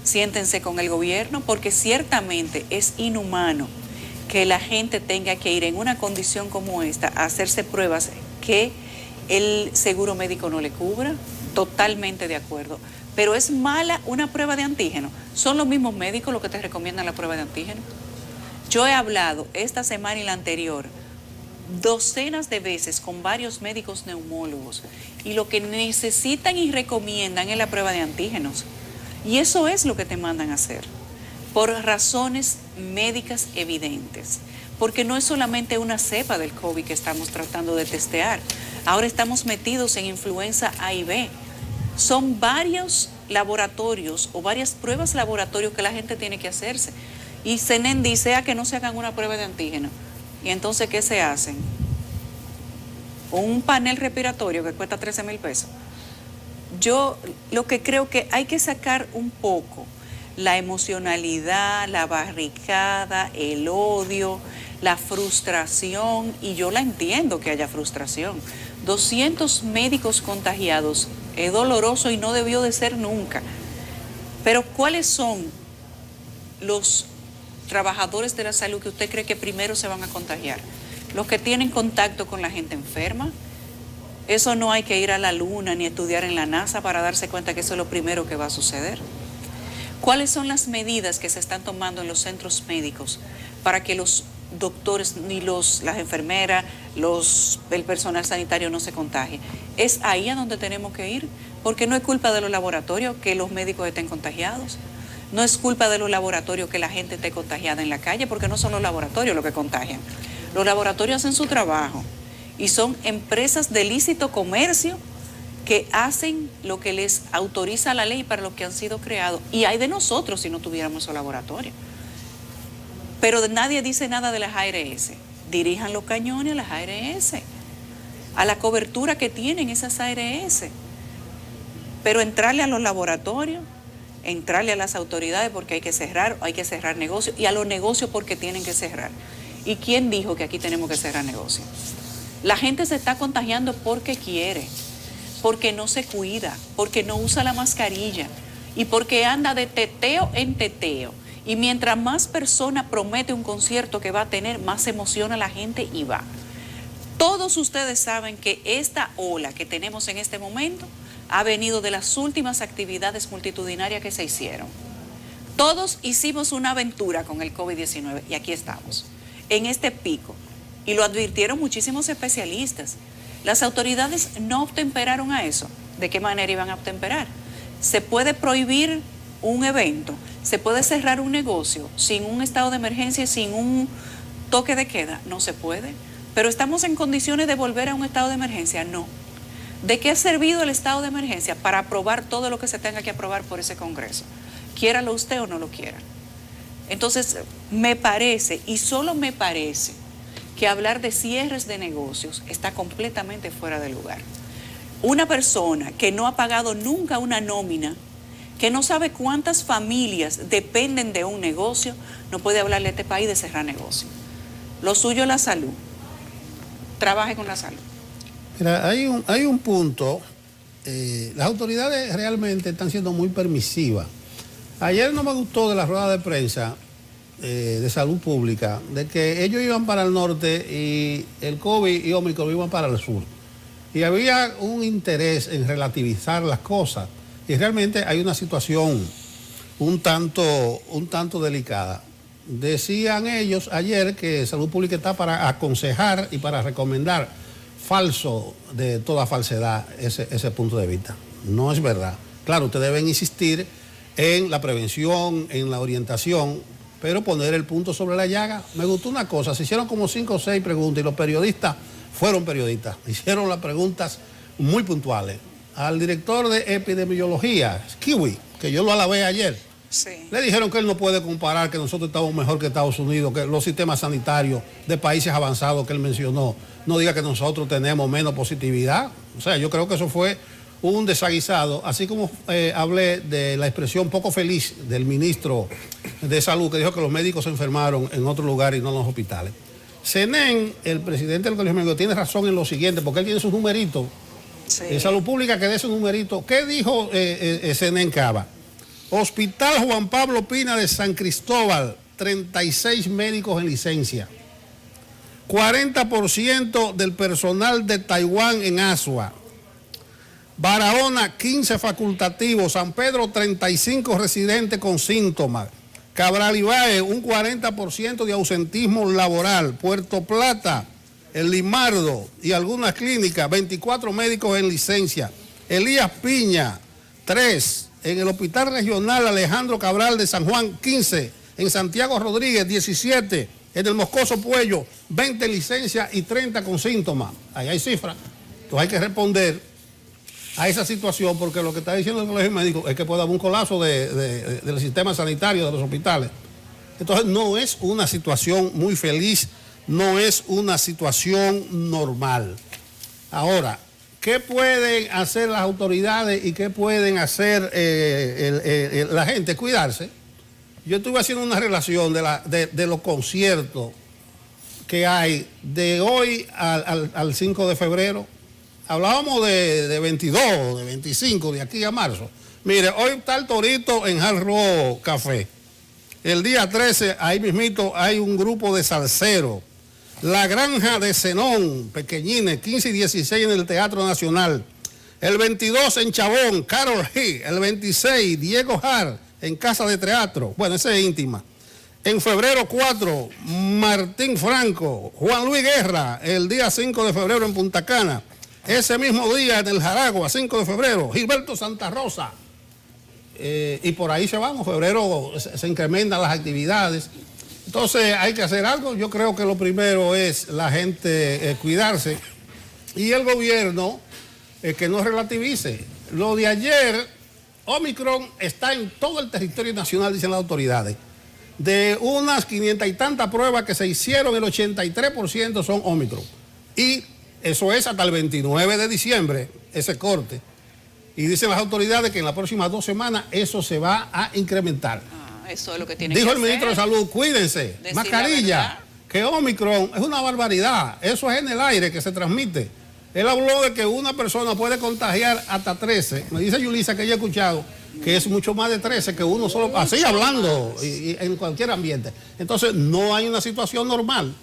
Speaker 1: siéntense con el gobierno, porque ciertamente es inhumano que la gente tenga que ir en una condición como esta a hacerse pruebas que el seguro médico no le cubra. Totalmente de acuerdo. Pero es mala una prueba de antígeno. ¿Son los mismos médicos los que te recomiendan la prueba de antígeno? Yo he hablado esta semana y la anterior docenas de veces con varios médicos neumólogos y lo que necesitan y recomiendan es la prueba de antígenos. Y eso es lo que te mandan a hacer, por razones médicas evidentes. Porque no es solamente una cepa del COVID que estamos tratando de testear. Ahora estamos metidos en influenza A y B. Son varios laboratorios o varias pruebas laboratorios que la gente tiene que hacerse. Y Zenén dice que no se hagan una prueba de antígeno. ¿Y entonces qué se hacen? Un panel respiratorio que cuesta 13,000 pesos. Yo lo que creo que hay que sacar un poco la emocionalidad, la barricada, el odio, la frustración, y yo la entiendo que haya frustración. 200 médicos contagiados es doloroso y no debió de ser nunca. Pero ¿cuáles son los trabajadores de la salud que usted cree que primero se van a contagiar? Los que tienen contacto con la gente enferma. Eso no hay que ir a la luna ni estudiar en la NASA para darse cuenta que eso es lo primero que va a suceder. ¿Cuáles son las medidas que se están tomando en los centros médicos para que los doctores ni las enfermeras, el personal sanitario no se contagie? Es ahí a donde tenemos que ir, porque no es culpa de los laboratorios que los médicos estén contagiados. No es culpa de los laboratorios que la gente esté contagiada en la calle, porque no son los laboratorios los que contagian. Los laboratorios hacen su trabajo y son empresas de lícito comercio que hacen lo que les autoriza la ley para lo que han sido creados. Y hay de nosotros si no tuviéramos esos laboratorios. Pero nadie dice nada de las ARS. Dirijan los cañones a las ARS, a la cobertura que tienen esas ARS. Pero entrarle a los laboratorios, entrarle a las autoridades porque hay que cerrar negocios, y a los negocios porque tienen que cerrar. ¿Y quién dijo que aquí tenemos que cerrar negocios? La gente se está contagiando porque quiere, porque no se cuida, porque no usa la mascarilla y porque anda de teteo en teteo. Y mientras más persona promete un concierto que va a tener, más se emociona la gente y va. Todos ustedes saben que esta ola que tenemos en este momento ha venido de las últimas actividades multitudinarias que se hicieron. Todos hicimos una aventura con el COVID-19 y aquí estamos, en este pico. Y lo advirtieron muchísimos especialistas. Las autoridades no obtemperaron a eso. ¿De qué manera iban a obtemperar? Se puede prohibir un evento, se puede cerrar un negocio sin un estado de emergencia, sin un toque de queda. No se puede. Pero ¿estamos en condiciones de volver a un estado de emergencia? No. ¿De qué ha servido el estado de emergencia? Para aprobar todo lo que se tenga que aprobar por ese Congreso. Quiéralo usted o no lo quiera. Entonces, me parece, y solo me parece, que hablar de cierres de negocios está completamente fuera de lugar. Una persona que no ha pagado nunca una nómina, que no sabe cuántas familias dependen de un negocio, no puede hablarle a este país de cerrar negocio. Lo suyo es la salud. Trabaje con la salud.
Speaker 3: Mira, hay un punto, las autoridades realmente están siendo muy permisivas. Ayer no me gustó de la rueda de prensa de salud pública, de que ellos iban para el norte y el COVID y Omicron iban para el sur. Y había un interés en relativizar las cosas. Y realmente hay una situación un tanto delicada. Decían ellos ayer que salud pública está para aconsejar y para recomendar. Falso de toda falsedad ese punto de vista. No es verdad. Claro, ustedes deben insistir en la prevención, en la orientación, pero poner el punto sobre la llaga. Me gustó una cosa, se hicieron como 5 o 6 preguntas y los periodistas fueron periodistas, hicieron las preguntas muy puntuales. Al director de epidemiología, Kiwi, que yo lo alabé ayer, sí, le dijeron que él no puede comparar que nosotros estamos mejor que Estados Unidos, que los sistemas sanitarios de países avanzados que él mencionó, no diga que nosotros tenemos menos positividad. O sea, yo creo que eso fue un desaguisado, así como hablé de la expresión poco feliz del ministro de Salud, que dijo que los médicos se enfermaron en otro lugar y no en los hospitales. Senen, el presidente del Colegio Médico, tiene razón en lo siguiente, porque él tiene sus numeritos. Sí. En Salud Pública, que dé su numerito. ¿Qué dijo Senen Cava? Hospital Juan Pablo Pina de San Cristóbal, 36 médicos en licencia. 40% del personal de Taiwán en Asua. Barahona, 15 facultativos. San Pedro, 35 residentes con síntomas. Cabral Ibáez, un 40% de ausentismo laboral. Puerto Plata, el Limardo y algunas clínicas, 24 médicos en licencia. Elías Piña, 3. En el Hospital Regional Alejandro Cabral de San Juan, 15. En Santiago Rodríguez, 17. En el Moscoso Puello, 20 licencias y 30 con síntomas. Ahí hay cifras. Entonces hay que responder a esa situación, porque lo que está diciendo el Colegio Médico es que puede haber un colapso del sistema sanitario de los hospitales. Entonces no es una situación muy feliz, no es una situación normal. Ahora, ¿qué pueden hacer las autoridades y qué pueden hacer la gente? Cuidarse. Yo estuve haciendo una relación de los conciertos que hay de hoy al 5 de febrero. Hablábamos de 22, de 25, de aquí a marzo. Mire, hoy está el Torito en Hard Rock Café. El día 13, ahí mismito, hay un grupo de salseros. La Granja de Zenón, pequeñines, 15 y 16 en el Teatro Nacional. El 22 en Chabón, Carol G. El 26, Diego Hart, en Casa de Teatro. Bueno, esa es íntima. En febrero 4, Martín Franco, Juan Luis Guerra, el día 5 de febrero en Punta Cana. Ese mismo día en el Jaragua, 5 de febrero, Gilberto Santa Rosa. Y por ahí se van, en febrero se incrementan las actividades. Entonces hay que hacer algo. Yo creo que lo primero es la gente cuidarse y el gobierno que no relativice. Lo de ayer, Omicron está en todo el territorio nacional, dicen las autoridades. De unas 500 y tantas pruebas que se hicieron, el 83% son Omicron. Y eso es hasta el 29 de diciembre, ese corte. Y dicen las autoridades que en las próximas 2 semanas eso se va a incrementar.
Speaker 1: Eso es lo que tiene
Speaker 3: Dijo
Speaker 1: que
Speaker 3: el ministro de Salud, cuídense, mascarilla, que Omicron es una barbaridad. Eso es en el aire que se transmite. Él habló de que una persona puede contagiar hasta 13. Me dice Yulisa que ella ha escuchado que es mucho más de 13 que uno solo, así hablando y en cualquier ambiente. Entonces no hay una situación normal.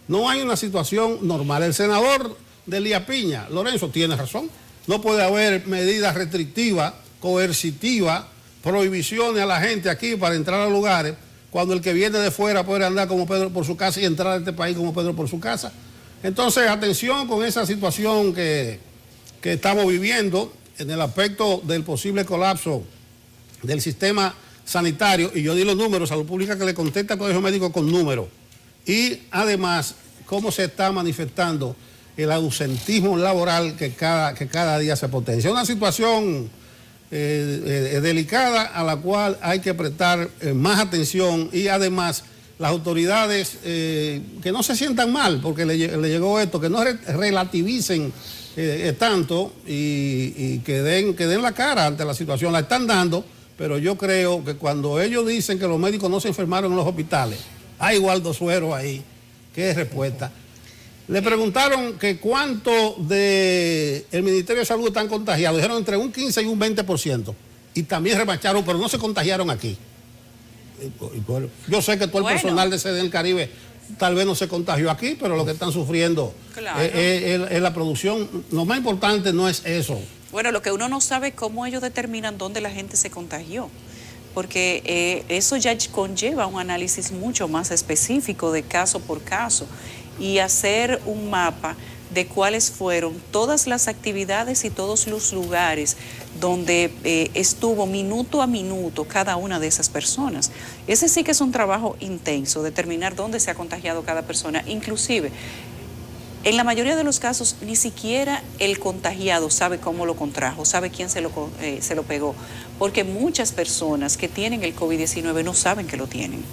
Speaker 3: No hay una situación normal. El senador de Elías Piña, Lorenzo, tiene razón. no puede haber medidas restrictivas, coercitivas, prohibiciones a la gente aquí para entrar a lugares, cuando el que viene de fuera puede andar como Pedro por su casa y entrar a este país como Pedro por su casa. Entonces, atención con esa situación que estamos viviendo en el aspecto del posible colapso del sistema sanitario, y yo di los números, Salud Pública que le contesta al Colegio Médico con números, y además cómo se está manifestando el ausentismo laboral que cada día se potencia. Una situación delicada a la cual hay que prestar más atención, y además las autoridades que no se sientan mal porque le llegó esto, que no relativicen tanto y que den la cara ante la situación. La están dando, pero yo creo que cuando ellos dicen que los médicos no se enfermaron en los hospitales, hay Waldo Suero ahí, ¿qué respuesta? Le preguntaron que cuánto del Ministerio de Salud están contagiados. Dijeron entre un 15 y un 20%. Y también remacharon, pero no se contagiaron aquí. Yo sé que todo el personal de sede del Caribe tal vez no se contagió aquí, pero lo que están sufriendo es la producción. Lo más importante no es eso.
Speaker 1: Bueno, lo que uno no sabe es cómo ellos determinan dónde la gente se contagió, porque eso ya conlleva un análisis mucho más específico de caso por caso y hacer un mapa de cuáles fueron todas las actividades y todos los lugares donde estuvo minuto a minuto cada una de esas personas. Ese sí que es un trabajo intenso, determinar dónde se ha contagiado cada persona. Inclusive, en la mayoría de los casos, ni siquiera el contagiado sabe cómo lo contrajo, sabe quién se lo pegó, porque muchas personas que tienen el COVID-19 no saben que lo tienen.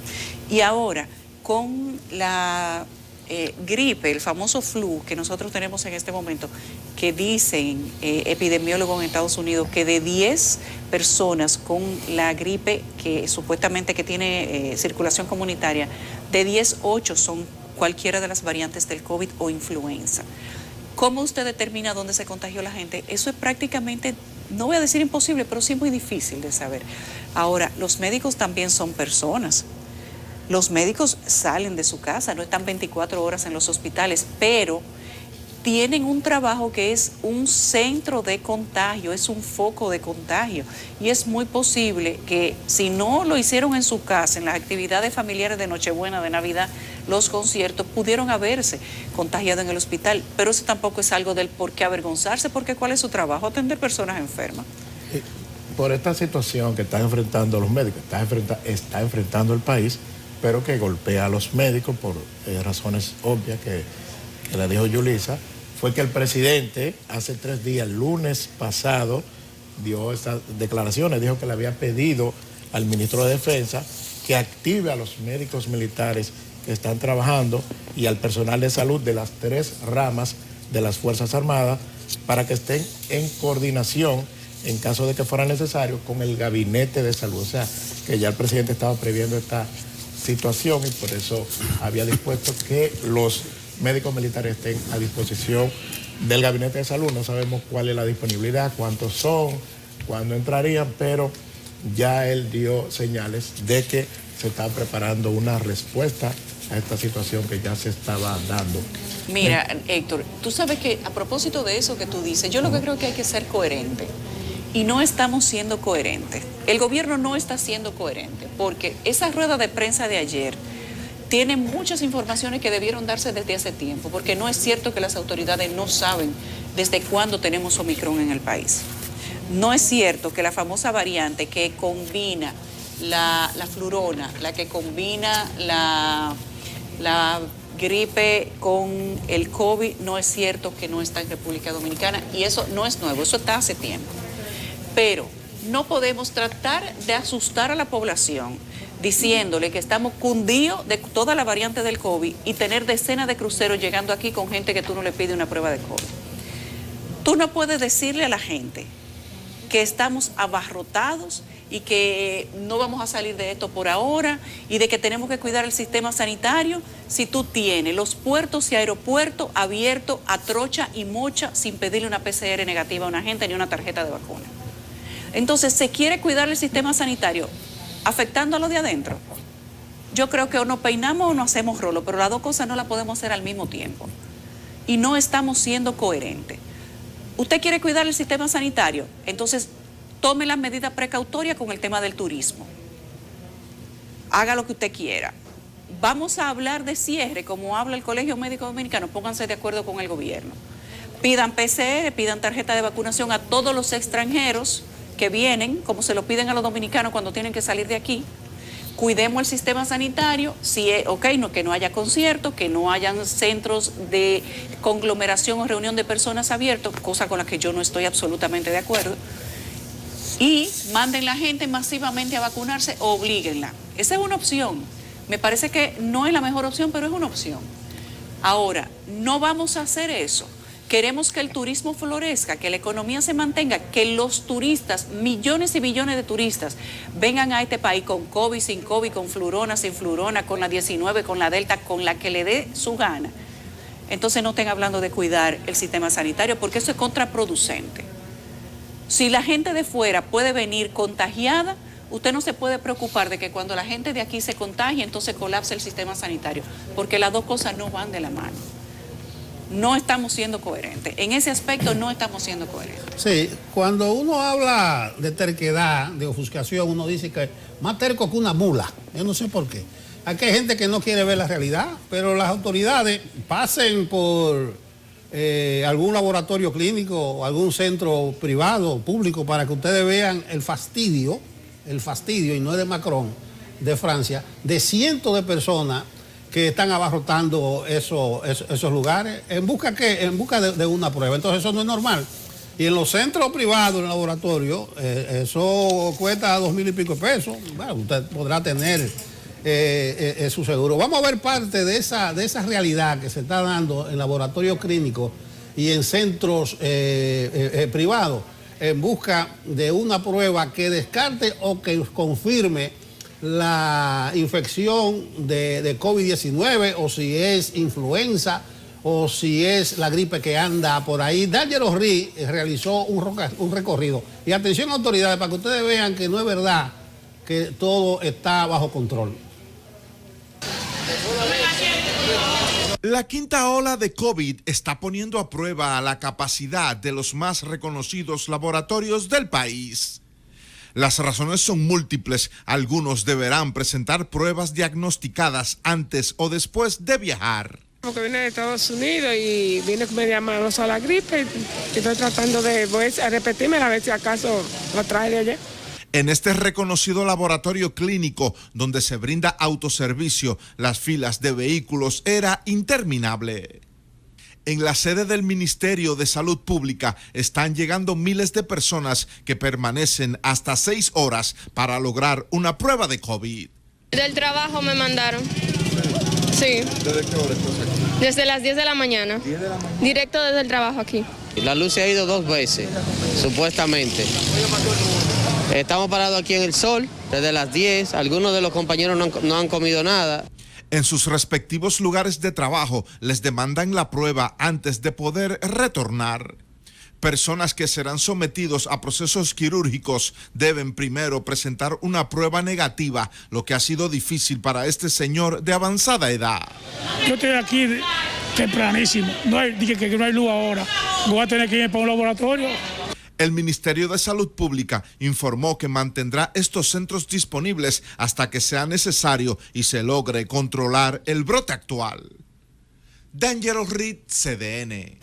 Speaker 1: Y ahora, con la gripe, el famoso flu que nosotros tenemos en este momento, que dicen epidemiólogos en Estados Unidos que de 10 personas con la gripe que supuestamente que tiene circulación comunitaria, de 10, 8 son cualquiera de las variantes del COVID o influenza. ¿Cómo usted determina dónde se contagió la gente? Eso es prácticamente, no voy a decir imposible, pero sí muy difícil de saber. Ahora, los médicos también son personas. Los médicos salen de su casa, no están 24 horas en los hospitales, pero tienen un trabajo que es un centro de contagio, es un foco de contagio. Y es muy posible que si no lo hicieron en su casa, en las actividades familiares de Nochebuena, de Navidad, los conciertos, pudieron haberse contagiado en el hospital. Pero eso tampoco es algo del por qué avergonzarse, porque ¿cuál es su trabajo? Atender personas enfermas.
Speaker 2: Por esta situación que están enfrentando los médicos, está enfrentando el país, pero que golpea a los médicos por razones obvias que le dijo Yulisa, fue que el presidente hace 3 días, el lunes pasado, dio estas declaraciones, dijo que le había pedido al ministro de Defensa que active a los médicos militares que están trabajando y al personal de salud de las 3 ramas de las Fuerzas Armadas para que estén en coordinación en caso de que fuera necesario con el gabinete de salud. O sea, que ya el presidente estaba previendo esta situación y por eso había dispuesto que los médicos militares estén a disposición del gabinete de salud. No sabemos cuál es la disponibilidad, cuántos son, cuándo entrarían, pero ya él dio señales de que se está preparando una respuesta a esta situación que ya se estaba dando.
Speaker 1: Mira, Héctor, tú sabes que a propósito de eso que tú dices, yo lo que creo que hay que ser coherente. Y no estamos siendo coherentes. El gobierno no está siendo coherente porque esa rueda de prensa de ayer tiene muchas informaciones que debieron darse desde hace tiempo, porque no es cierto que las autoridades no saben desde cuándo tenemos Omicron en el país. No es cierto que la famosa variante que combina la flurona, la que combina la gripe con el COVID, no es cierto que no está en República Dominicana, y eso no es nuevo, eso está hace tiempo. Pero no podemos tratar de asustar a la población diciéndole que estamos cundidos de toda la variante del COVID y tener decenas de cruceros llegando aquí con gente que tú no le pides una prueba de COVID. Tú no puedes decirle a la gente que estamos abarrotados y que no vamos a salir de esto por ahora y de que tenemos que cuidar el sistema sanitario si tú tienes los puertos y aeropuertos abiertos a trocha y mocha sin pedirle una PCR negativa a una gente ni una tarjeta de vacuna. Entonces, ¿se quiere cuidar el sistema sanitario afectando a lo de adentro? Yo creo que o nos peinamos o nos hacemos rolo, pero las dos cosas no las podemos hacer al mismo tiempo. Y no estamos siendo coherentes. Usted quiere cuidar el sistema sanitario, entonces tome las medidas precautorias con el tema del turismo. Haga lo que usted quiera. Vamos a hablar de cierre, como habla el Colegio Médico Dominicano, pónganse de acuerdo con el gobierno. Pidan PCR, pidan tarjeta de vacunación a todos los extranjeros que vienen, como se lo piden a los dominicanos cuando tienen que salir de aquí. Cuidemos el sistema sanitario, si es, que no haya conciertos, que no hayan centros de conglomeración o reunión de personas abiertos, cosa con la que yo no estoy absolutamente de acuerdo. Y manden la gente masivamente a vacunarse, oblíguenla. Esa es una opción. Me parece que no es la mejor opción, pero es una opción. Ahora, no vamos a hacer eso. Queremos que el turismo florezca, que la economía se mantenga, que los turistas, millones y millones de turistas, vengan a este país con COVID, sin COVID, con flurona, sin flurona, con la 19, con la Delta, con la que le dé su gana. Entonces no estén hablando de cuidar el sistema sanitario, porque eso es contraproducente. Si la gente de fuera puede venir contagiada, usted no se puede preocupar de que cuando la gente de aquí se contagie, entonces colapse el sistema sanitario, porque las dos cosas no van de la mano. No estamos siendo coherentes. En ese aspecto no estamos siendo coherentes.
Speaker 3: Sí, cuando uno habla de terquedad, de ofuscación, uno dice que más terco que una mula. Yo no sé por qué. Aquí hay gente que no quiere ver la realidad, pero las autoridades pasen por algún laboratorio clínico o algún centro privado o público para que ustedes vean el fastidio, y no es de Macron, de Francia, de cientos de personas que están abarrotando esos lugares en busca de una prueba. Entonces eso no es normal. Y en los centros privados, en el laboratorio, eso cuesta 2,000 y pico de pesos. Bueno, usted podrá tener su seguro. Vamos a ver parte de esa realidad que se está dando en laboratorios clínicos y en centros privados en busca de una prueba que descarte o que confirme la infección de COVID-19 o si es influenza o si es la gripe que anda por ahí. D'Angelo Ri realizó un recorrido. Y atención autoridades, para que ustedes vean que no es verdad que todo está bajo control.
Speaker 16: La quinta ola de COVID está poniendo a prueba la capacidad de los más reconocidos laboratorios del país. Las razones son múltiples. Algunos deberán presentar pruebas diagnosticadas antes o después de viajar.
Speaker 17: Porque vine de Estados Unidos y vine media manosa a la gripe y estoy tratando de repetirme a ver si acaso lo trae de allá.
Speaker 16: En este reconocido laboratorio clínico donde se brinda autoservicio, las filas de vehículos era interminable. En la sede del Ministerio de Salud Pública están llegando miles de personas que permanecen hasta 6 horas para lograr una prueba de COVID.
Speaker 18: Del trabajo me mandaron. Sí.
Speaker 16: ¿Desde qué hora estás aquí?
Speaker 18: Desde las 10 de la mañana. 10 de la mañana. Directo desde el trabajo aquí.
Speaker 9: La luz se ha ido 2 veces, supuestamente. Estamos parados aquí en el sol desde las 10. Algunos de los compañeros no han comido nada.
Speaker 16: En sus respectivos lugares de trabajo les demandan la prueba antes de poder retornar. Personas que serán sometidos a procesos quirúrgicos deben primero presentar una prueba negativa, lo que ha sido difícil para este señor de avanzada edad.
Speaker 19: Yo estoy aquí tempranísimo, dije que no hay luz ahora, voy a tener que ir para un laboratorio.
Speaker 16: El Ministerio de Salud Pública informó que mantendrá estos centros disponibles hasta que sea necesario y se logre controlar el brote actual. D'Angelo Ri, CDN.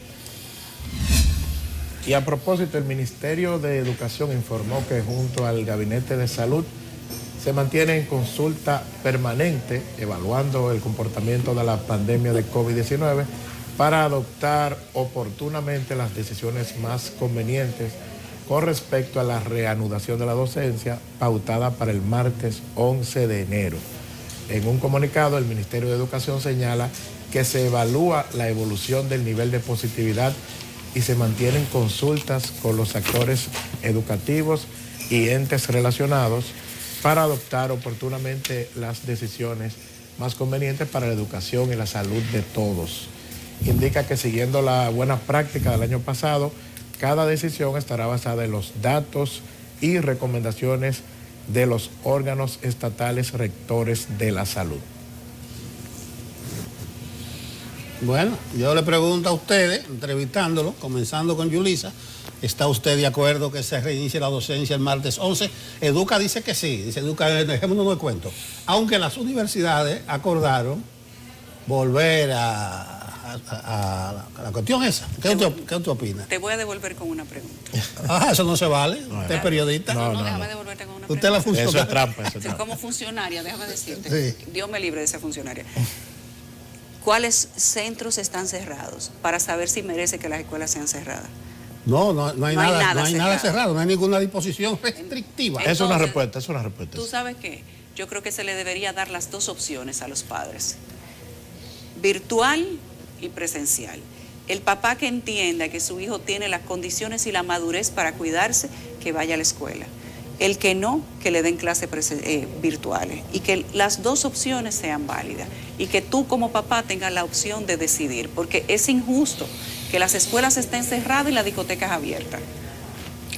Speaker 2: Y a propósito, el Ministerio de Educación informó que junto al Gabinete de Salud se mantiene en consulta permanente evaluando el comportamiento de la pandemia de COVID-19 para adoptar oportunamente las decisiones más convenientes con respecto a la reanudación de la docencia pautada para el martes 11 de enero. En un comunicado, el Ministerio de Educación señala que se evalúa la evolución del nivel de positividad y se mantienen consultas con los actores educativos y entes relacionados para adoptar oportunamente las decisiones más convenientes para la educación y la salud de todos. Indica que siguiendo la buena práctica del año pasado, cada decisión estará basada en los datos y recomendaciones de los órganos estatales rectores de la salud.
Speaker 3: Bueno, yo le pregunto a ustedes, entrevistándolo, comenzando con Yulisa, ¿está usted de acuerdo que se reinicie la docencia el martes 11? Educa dice que sí, dice Educa, dejémonos de cuento. Aunque las universidades acordaron volver a la cuestión esa. ¿Qué usted opina?
Speaker 1: Te voy a devolver con una pregunta.
Speaker 3: Eso no se vale. Usted es periodista.
Speaker 1: No, déjame devolverte con una
Speaker 3: pregunta. Usted la funcionaria.
Speaker 2: Eso es trampa. Eso es trampa.
Speaker 1: Como funcionaria, déjame decirte.
Speaker 3: Sí.
Speaker 1: Dios me libre de esa funcionaria. ¿Cuáles centros están cerrados para saber si merece que las escuelas sean cerradas?
Speaker 3: No hay nada cerrado, no hay ninguna disposición restrictiva.
Speaker 1: Entonces,
Speaker 2: es una respuesta.
Speaker 1: ¿Tú sabes qué? Yo creo que se le debería dar las dos opciones a los padres. Virtual y presencial. El papá que entienda que su hijo tiene las condiciones y la madurez para cuidarse, que vaya a la escuela. El que no, que le den clases virtuales. Y que las dos opciones sean válidas. Y que tú como papá tengas la opción de decidir. Porque es injusto que las escuelas estén cerradas y las discotecas abiertas.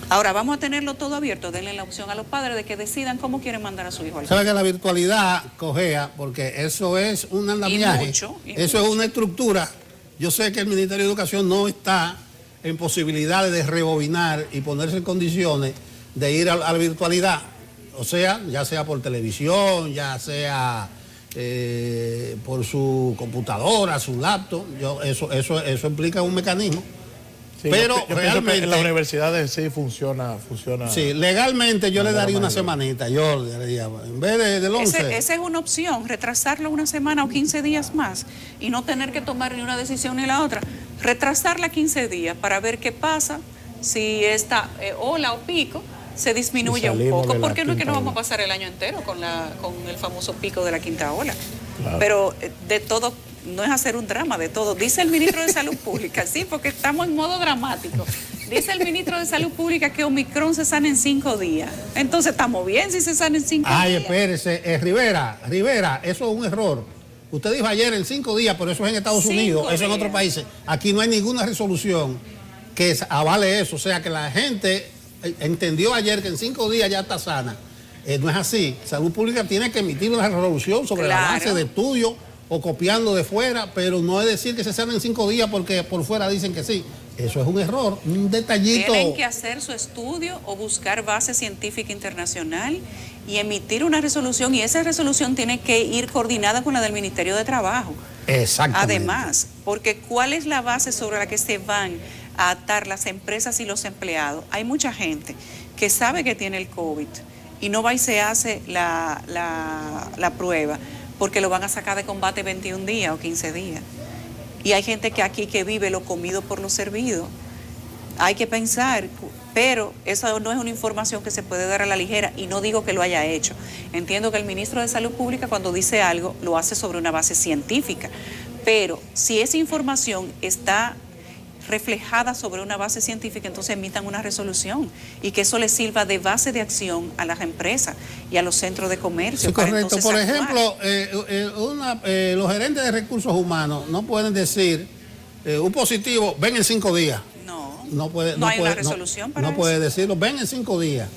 Speaker 1: Ahora, vamos a tenerlo todo abierto. Denle la opción a los padres de que decidan cómo quieren mandar a su hijo al colegio.
Speaker 3: ¿Sabe que la virtualidad cojea? Porque eso es un andamiaje. Eso es una estructura. Yo sé que el Ministerio de Educación no está en posibilidades de rebobinar y ponerse en condiciones de ir a la virtualidad. O sea, ya sea por televisión, ya sea por su computadora, su laptop. Eso implica un mecanismo.
Speaker 2: Sí,
Speaker 3: pero
Speaker 2: yo
Speaker 3: realmente
Speaker 2: en las universidades sí funciona.
Speaker 3: Sí, legalmente yo le daría una semanita, yo le diría, en vez del 11.
Speaker 1: Esa es una opción, retrasarlo una semana o 15 días más y no tener que tomar ni una decisión ni la otra. Retrasarla 15 días para ver qué pasa, si esta ola o pico se disminuye un poco, porque no es que nos vamos a pasar el año entero con el famoso pico de la quinta ola. Claro. Pero de todo, no es hacer un drama de todo. Dice el ministro de Salud Pública, sí, porque estamos en modo dramático. Dice el ministro de Salud Pública que Omicron se sana en 5 días. Entonces estamos bien si se sana en 5 días.
Speaker 3: Ay, espérese, Rivera, eso es un error. Usted dijo ayer en 5 días, pero eso es en Estados Unidos, eso en otros países. Aquí no hay ninguna resolución que avale eso. O sea que la gente entendió ayer que en 5 días ya está sana. No es así. Salud Pública tiene que emitir una resolución sobre el avance de estudio o copiando de fuera, pero no es decir que se sana en 5 días porque por fuera dicen que sí. Eso es un error, un detallito.
Speaker 1: Tienen que hacer su estudio o buscar base científica internacional y emitir una resolución, y esa resolución tiene que ir coordinada con la del Ministerio de Trabajo.
Speaker 3: Exactamente.
Speaker 1: Además, porque ¿cuál es la base sobre la que se van a atar las empresas y los empleados? Hay mucha gente que sabe que tiene el COVID y no va y se hace la prueba porque lo van a sacar de combate 21 días o 15 días. Y hay gente que aquí que vive lo comido por lo servido. Hay que pensar, pero esa no es una información que se puede dar a la ligera, y no digo que lo haya hecho. Entiendo que el ministro de Salud Pública, cuando dice algo, lo hace sobre una base científica. Pero si esa información está reflejada sobre una base científica, entonces emitan una resolución y que eso les sirva de base de acción a las empresas y a los centros de comercio.
Speaker 3: Sí, correcto. Por ejemplo, los gerentes de recursos humanos no pueden decir un positivo, ven en 5 días. No hay una resolución para eso. No puede decirlo, ven en 5 días.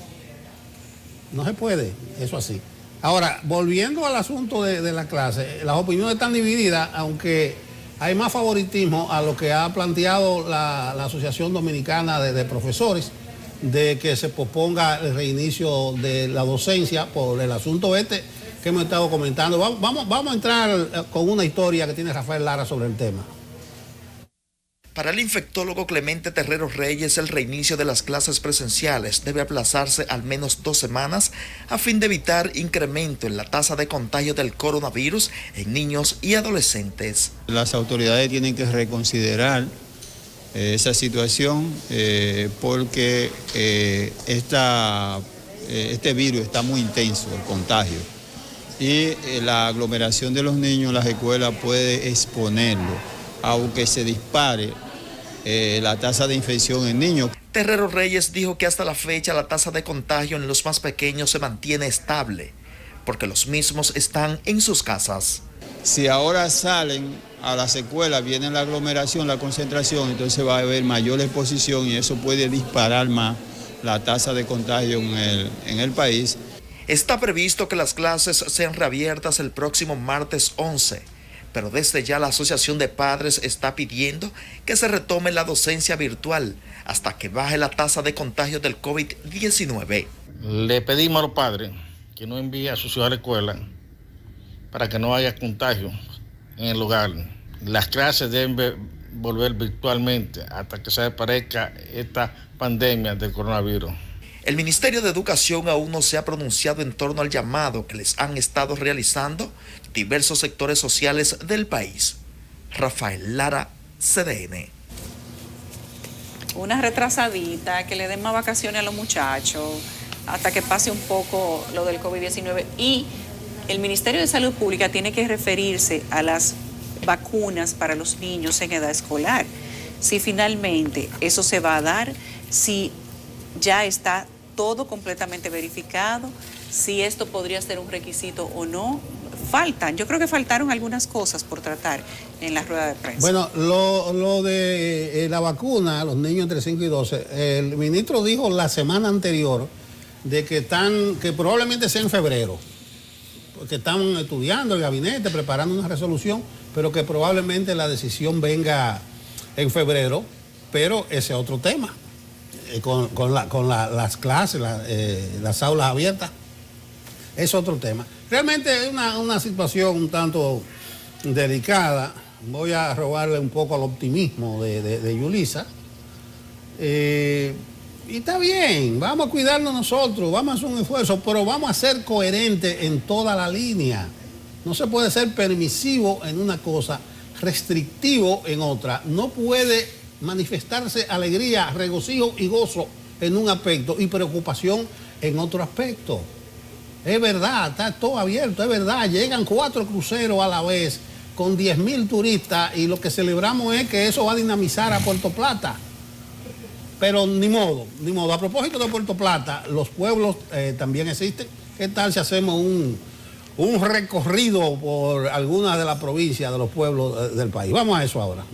Speaker 3: No se puede, eso así. Ahora, volviendo al asunto de la clase, las opiniones están divididas, aunque hay más favoritismo a lo que ha planteado la Asociación Dominicana de Profesores, de que se posponga el reinicio de la docencia por el asunto que hemos estado comentando. Vamos a entrar con una historia que tiene Rafael Lara sobre el tema.
Speaker 20: Para el infectólogo Clemente Terrero Reyes, el reinicio de las clases presenciales debe aplazarse al menos 2 semanas a fin de evitar incremento en la tasa de contagio del coronavirus en niños y adolescentes.
Speaker 21: Las autoridades tienen que reconsiderar esa situación porque este virus está muy intenso, el contagio, y la aglomeración de los niños en las escuelas puede exponerlo, aunque se dispare la tasa de infección en niños.
Speaker 20: Terrero Reyes dijo que hasta la fecha la tasa de contagio en los más pequeños se mantiene estable, porque los mismos están en sus casas.
Speaker 21: Si ahora salen a las escuelas, viene la aglomeración, la concentración, entonces va a haber mayor exposición y eso puede disparar más la tasa de contagio en el país.
Speaker 20: Está previsto que las clases sean reabiertas el próximo martes 11, pero desde ya la Asociación de Padres está pidiendo que se retome la docencia virtual hasta que baje la tasa de contagio del COVID-19.
Speaker 4: Le pedimos a los padres que no envíen a sus hijos a la escuela para que no haya contagio en el hogar. Las clases deben volver virtualmente hasta que se desaparezca esta pandemia del coronavirus.
Speaker 20: El Ministerio de Educación aún no se ha pronunciado en torno al llamado que les han estado realizando diversos sectores sociales del país. Rafael Lara, CDN.
Speaker 1: Una retrasadita, que le den más vacaciones a los muchachos, hasta que pase un poco lo del COVID-19. Y el Ministerio de Salud Pública tiene que referirse a las vacunas para los niños en edad escolar. Si finalmente eso se va a dar, si ya está todo completamente verificado, si esto podría ser un requisito o no. Yo creo que faltaron algunas cosas por tratar en la rueda de prensa.
Speaker 3: Bueno, lo de la vacuna a los niños entre 5 y 12, el ministro dijo la semana anterior de que probablemente sea en febrero, porque están estudiando el gabinete, preparando una resolución, pero que probablemente la decisión venga en febrero, pero ese es otro tema, con las clases, las aulas abiertas, es otro tema. Realmente es una situación un tanto delicada. Voy a robarle un poco al optimismo de Yulisa. Y está bien, vamos a cuidarnos nosotros, vamos a hacer un esfuerzo, pero vamos a ser coherentes en toda la línea. No se puede ser permisivo en una cosa, restrictivo en otra. No puede manifestarse alegría, regocijo y gozo en un aspecto y preocupación en otro aspecto. Es verdad, está todo abierto, es verdad, llegan 4 cruceros a la vez con 10.000 turistas y lo que celebramos es que eso va a dinamizar a Puerto Plata. Pero ni modo. A propósito de Puerto Plata, los pueblos también existen. ¿Qué tal si hacemos un recorrido por algunas de las provincias de los pueblos del país? Vamos a eso ahora.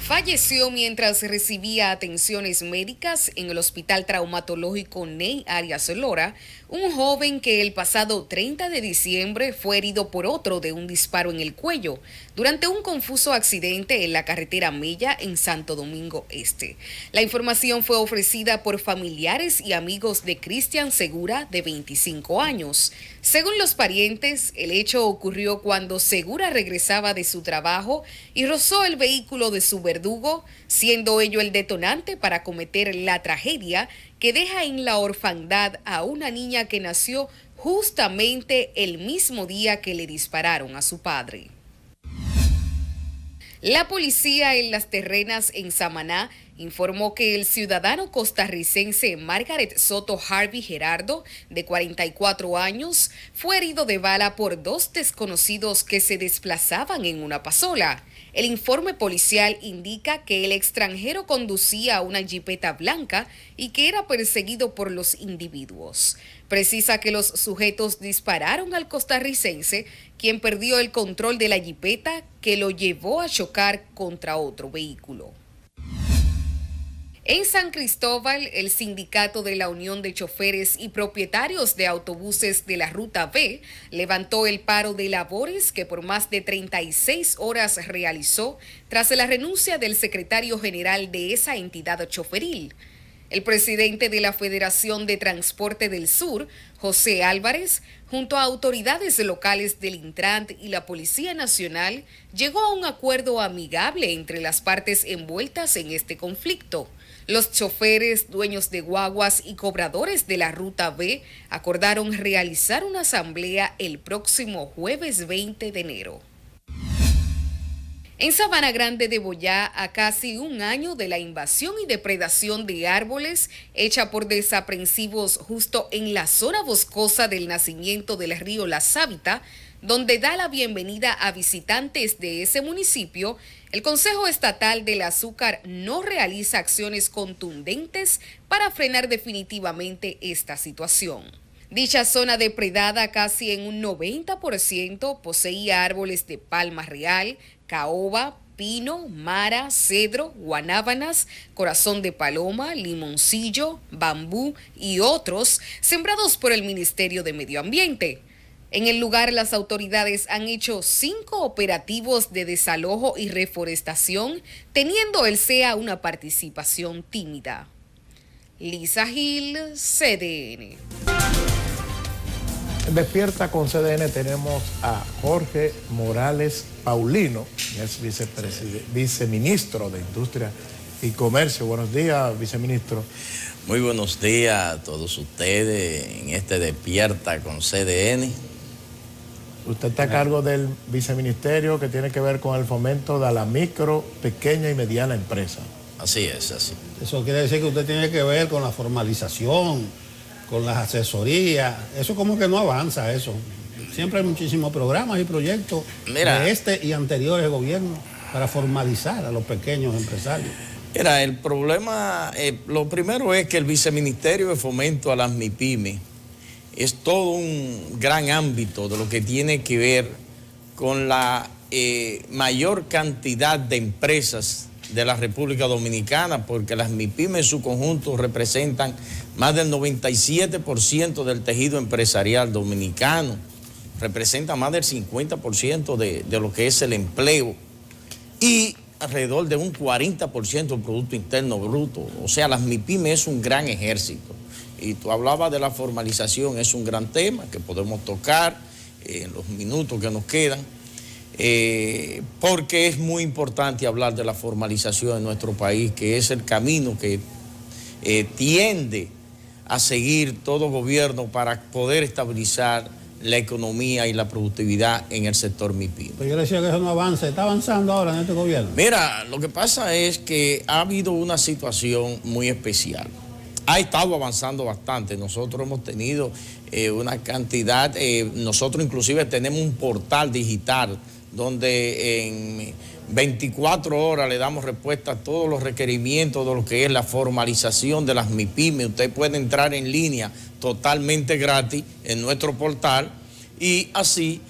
Speaker 22: Falleció mientras recibía atenciones médicas en el Hospital Traumatológico Ney Arias Lora, un joven que el pasado 30 de diciembre fue herido por otro de un disparo en el cuello durante un confuso accidente en la carretera Mella en Santo Domingo Este. La información fue ofrecida por familiares y amigos de Cristian Segura, de 25 años. Según los parientes, el hecho ocurrió cuando Segura regresaba de su trabajo y rozó el vehículo de su verdugo, siendo ello el detonante para cometer la tragedia que deja en la orfandad a una niña que nació justamente el mismo día que le dispararon a su padre. La policía en Las Terrenas, en Samaná, informó que el ciudadano costarricense Margaret Soto Harvey Gerardo, de 44 años, fue herido de bala por 2 desconocidos que se desplazaban en una pasola. El informe policial indica que el extranjero conducía una jipeta blanca y que era perseguido por los individuos. Precisa que los sujetos dispararon al costarricense, quien perdió el control de la jipeta que lo llevó a chocar contra otro vehículo. En San Cristóbal, el sindicato de la Unión de Choferes y Propietarios de Autobuses de la Ruta B levantó el paro de labores que por más de 36 horas realizó tras la renuncia del secretario general de esa entidad choferil. El presidente de la Federación de Transporte del Sur, José Álvarez, junto a autoridades locales del Intrant y la Policía Nacional, llegó a un acuerdo amigable entre las partes envueltas en este conflicto. Los choferes, dueños de guaguas y cobradores de la Ruta B acordaron realizar una asamblea el próximo jueves 20 de enero. En Sabana Grande de Boyá, a casi un año de la invasión y depredación de árboles hecha por desaprensivos justo en la zona boscosa del nacimiento del río La Sábita, donde da la bienvenida a visitantes de ese municipio, el Consejo Estatal del Azúcar no realiza acciones contundentes para frenar definitivamente esta situación. Dicha zona depredada casi en un 90% poseía árboles de palma real, caoba, pino, mara, cedro, guanábanas, corazón de paloma, limoncillo, bambú y otros sembrados por el Ministerio de Medio Ambiente. En el lugar, las autoridades han hecho 5 operativos de desalojo y reforestación, teniendo el CEA una participación tímida. Lisa Gil, CDN.
Speaker 2: Despierta con CDN tenemos a Jorge Morales Paulino, es viceministro de Industria y Comercio. Buenos días, viceministro.
Speaker 5: Muy buenos días a todos ustedes en este Despierta con CDN.
Speaker 2: Usted está a cargo del viceministerio que tiene que ver con el fomento de la micro, pequeña y mediana empresa.
Speaker 5: Así es, así.
Speaker 3: Eso quiere decir que usted tiene que ver con la formalización, con las asesorías. Eso como que no avanza, eso. Siempre hay muchísimos programas y proyectos de este y anteriores gobiernos para formalizar a los pequeños empresarios.
Speaker 5: Mira, el problema, lo primero es que el Viceministerio de Fomento a las MIPYME es todo un gran ámbito de lo que tiene que ver con la mayor cantidad de empresas de la República Dominicana, porque las MIPYME en su conjunto representan más del 97% del tejido empresarial dominicano, representan más del 50% de lo que es el empleo y alrededor de un 40% del Producto Interno Bruto. O sea, las MIPYME es un gran ejército. Y tú hablabas de la formalización, es un gran tema que podemos tocar en los minutos que nos quedan, porque es muy importante hablar de la formalización en nuestro país, que es el camino que tiende a seguir todo gobierno para poder estabilizar la economía y la productividad en el sector MIPYME.
Speaker 3: Pero yo decía que eso no avanza, ¿está avanzando ahora en este gobierno?
Speaker 5: Mira, lo que pasa es que ha habido una situación muy especial. Ha estado avanzando bastante. Nosotros hemos tenido una cantidad, nosotros inclusive tenemos un portal digital donde en 24 horas le damos respuesta a todos los requerimientos de lo que es la formalización de las MIPYME. Usted puede entrar en línea totalmente gratis en nuestro portal y así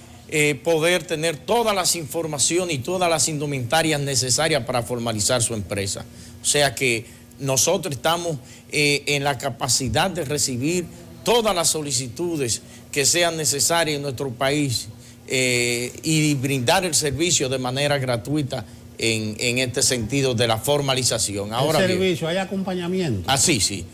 Speaker 5: poder tener todas las informaciones y todas las indumentarias necesarias para formalizar su empresa. O sea que nosotros estamos en la capacidad de recibir todas las solicitudes que sean necesarias en nuestro país y brindar el servicio de manera gratuita en este sentido de la formalización. Ahora
Speaker 3: ¿el servicio, hay acompañamiento?
Speaker 5: Así, sí.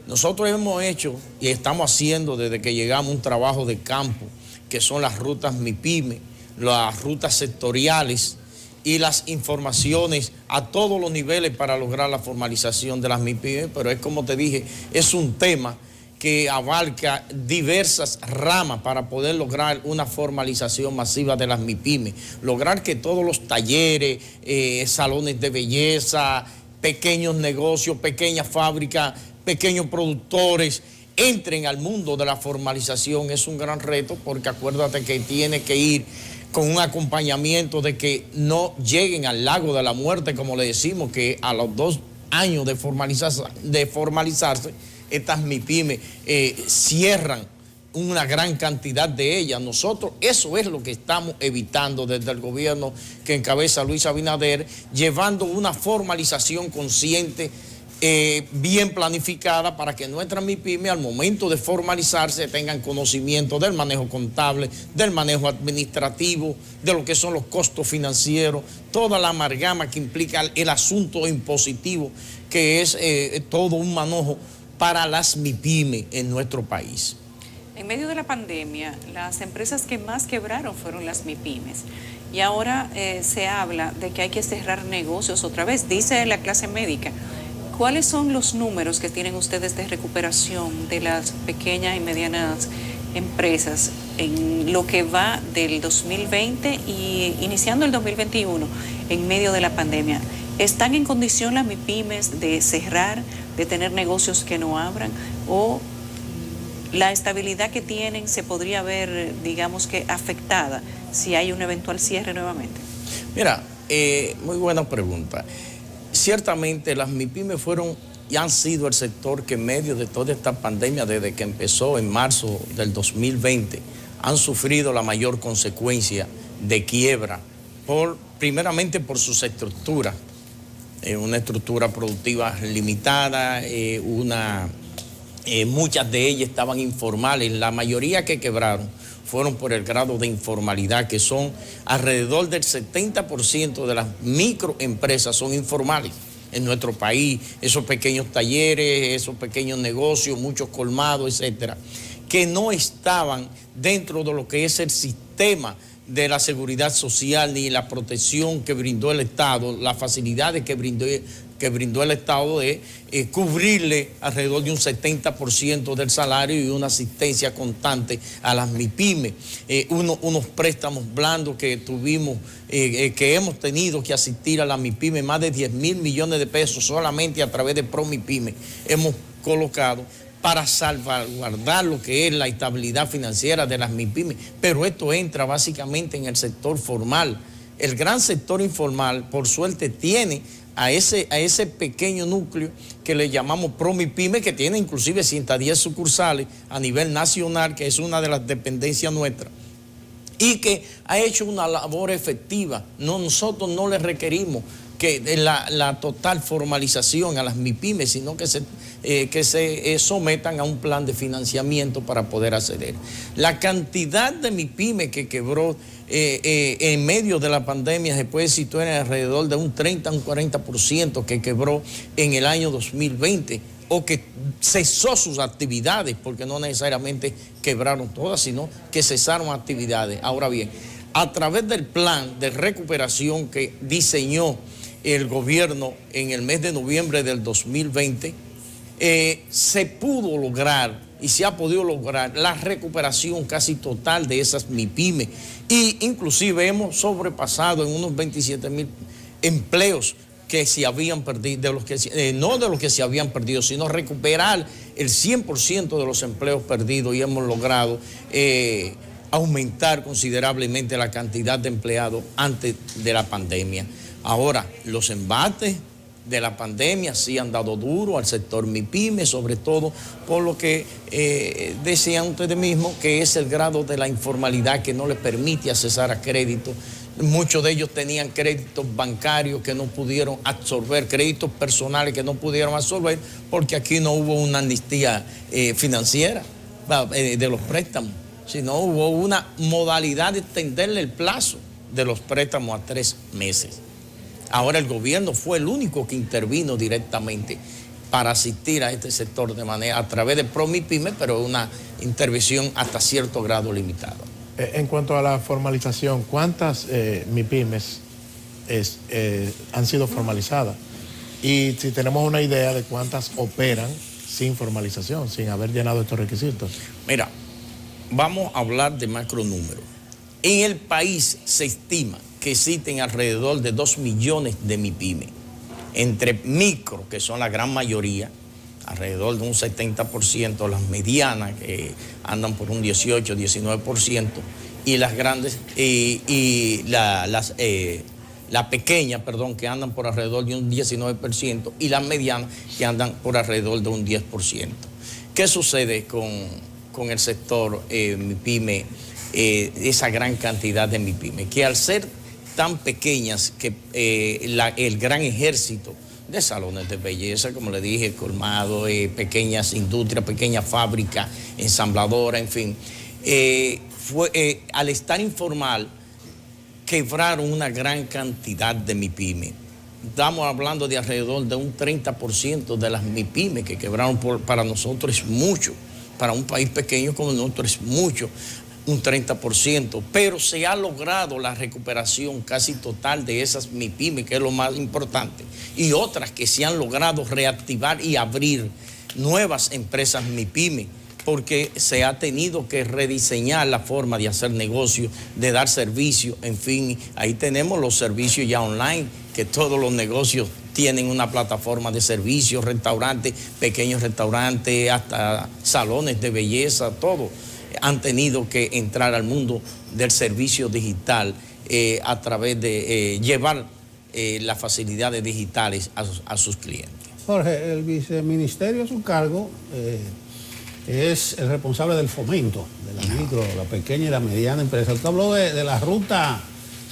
Speaker 5: Nosotros hemos hecho y estamos haciendo desde que llegamos un trabajo de campo, que son las rutas MIPYME, las rutas sectoriales y las informaciones a todos los niveles para lograr la formalización de las MIPYME, pero es como te dije, es un tema que abarca diversas ramas para poder lograr una formalización masiva de las MIPYME, lograr que todos los talleres, salones de belleza, pequeños negocios, pequeñas fábricas, pequeños productores entren al mundo de la formalización. Es un gran reto porque acuérdate que tiene que ir con un acompañamiento de que no lleguen al lago de la muerte, como le decimos, que a los 2 años de formalizarse, estas MIPYME cierran una gran cantidad de ellas. Nosotros, eso es lo que estamos evitando desde el gobierno que encabeza Luis Abinader, llevando una formalización consciente, bien planificada, para que nuestras MIPYME al momento de formalizarse tengan conocimiento del manejo contable, del manejo administrativo, de lo que son los costos financieros, toda la amalgama que implica el asunto impositivo, que es todo un manejo para las MIPYME en nuestro país.
Speaker 1: En medio de la pandemia, las empresas que más quebraron fueron las MIPYMES. Y ahora se habla de que hay que cerrar negocios otra vez, dice la clase médica. ¿Cuáles son los números que tienen ustedes de recuperación de las pequeñas y medianas empresas en lo que va del 2020 y iniciando el 2021 en medio de la pandemia? ¿Están en condición las MIPYMES de cerrar, de tener negocios que no abran, o la estabilidad que tienen se podría ver, digamos que afectada si hay un eventual cierre nuevamente?
Speaker 5: Mira, muy buena pregunta. Ciertamente las MIPYME fueron y han sido el sector que en medio de toda esta pandemia, desde que empezó en marzo del 2020, han sufrido la mayor consecuencia de quiebra por primeramente por sus estructuras, una estructura productiva limitada, muchas de ellas estaban informales, la mayoría que quebraron fueron por el grado de informalidad, que son alrededor del 70% de las microempresas son informales en nuestro país, esos pequeños talleres, esos pequeños negocios, muchos colmados, etcétera, que no estaban dentro de lo que es el sistema de la seguridad social ni la protección que brindó el Estado, las facilidades que brindó el Estado de cubrirle alrededor de un 70% del salario y una asistencia constante a las MIPYMES, unos préstamos blandos que tuvimos, que hemos tenido que asistir a las MIPYMES, más de 10,000 millones de pesos solamente a través de ProMIPYME hemos colocado para salvaguardar lo que es la estabilidad financiera de las MIPYMES, pero esto entra básicamente en el sector formal. El gran sector informal, por suerte, tiene a ese pequeño núcleo que le llamamos ProMIPYME, que tiene inclusive 110 sucursales a nivel nacional, que es una de las dependencias nuestras, y que ha hecho una labor efectiva. Nosotros no le requerimos que la total formalización a las MIPYMES, sino que se sometan a un plan de financiamiento para poder acceder. La cantidad de MIPYMES que quebró en medio de la pandemia se puede situar en alrededor de un 30 a un 40% que quebró en el año 2020 o que cesó sus actividades, porque no necesariamente quebraron todas, sino que cesaron actividades. Ahora bien, a través del plan de recuperación que diseñó el gobierno en el mes de noviembre del 2020, se pudo lograr y se ha podido lograr la recuperación casi total de esas MIPYMES, y inclusive hemos sobrepasado en unos 27,000 empleos que se habían perdido, no de los que se habían perdido, sino recuperar el 100% de los empleos perdidos, y hemos logrado aumentar considerablemente la cantidad de empleados antes de la pandemia. Ahora, los embates de la pandemia sí han dado duro al sector MIPYME, sobre todo por lo que decían ustedes mismos, que es el grado de la informalidad que no les permite accesar a crédito. Muchos de ellos tenían créditos bancarios que no pudieron absorber, créditos personales que no pudieron absorber, porque aquí no hubo una amnistía financiera de los préstamos, sino hubo una modalidad de extenderle el plazo de los préstamos a 3 meses. Ahora el gobierno fue el único que intervino directamente para asistir a este sector de manera a través de ProMIPYME, pero una intervención hasta cierto grado limitado.
Speaker 2: En cuanto a la formalización, ¿cuántas MIPYMES han sido formalizadas? Y si tenemos una idea de cuántas operan sin formalización, sin haber llenado estos requisitos.
Speaker 5: Mira, vamos a hablar de macronúmeros. En el país se estima que existen alrededor de 2 millones de MIPYMES, entre micro, que son la gran mayoría, alrededor de un 70%, las medianas, que andan por un 18, 19%, y las grandes, la pequeña, perdón, que andan por alrededor de un 19%, y las medianas, que andan por alrededor de un 10%. ¿Qué sucede con el sector MIPYME, esa gran cantidad de MIPYME? Que al ser tan pequeñas, que el gran ejército de salones de belleza, como le dije, colmado, pequeñas industrias, pequeñas fábricas, ensambladoras, en fin, al estar informal, quebraron una gran cantidad de MIPYME. Estamos hablando de alrededor de un 30% de las MIPYME que quebraron. Para nosotros es mucho, para un país pequeño como nosotros es mucho, un 30%, pero se ha logrado la recuperación casi total de esas MIPYME, que es lo más importante, y otras que se han logrado reactivar y abrir nuevas empresas MIPYME, porque se ha tenido que rediseñar la forma de hacer negocio, de dar servicio, en fin, ahí tenemos los servicios ya online, que todos los negocios tienen una plataforma de servicios, restaurantes, pequeños restaurantes, hasta salones de belleza, todo han tenido que entrar al mundo del servicio digital a través de llevar las facilidades digitales a sus clientes.
Speaker 3: Jorge, el viceministerio a su cargo es el responsable del fomento de la micro, la pequeña y la mediana empresa. Usted habló de la ruta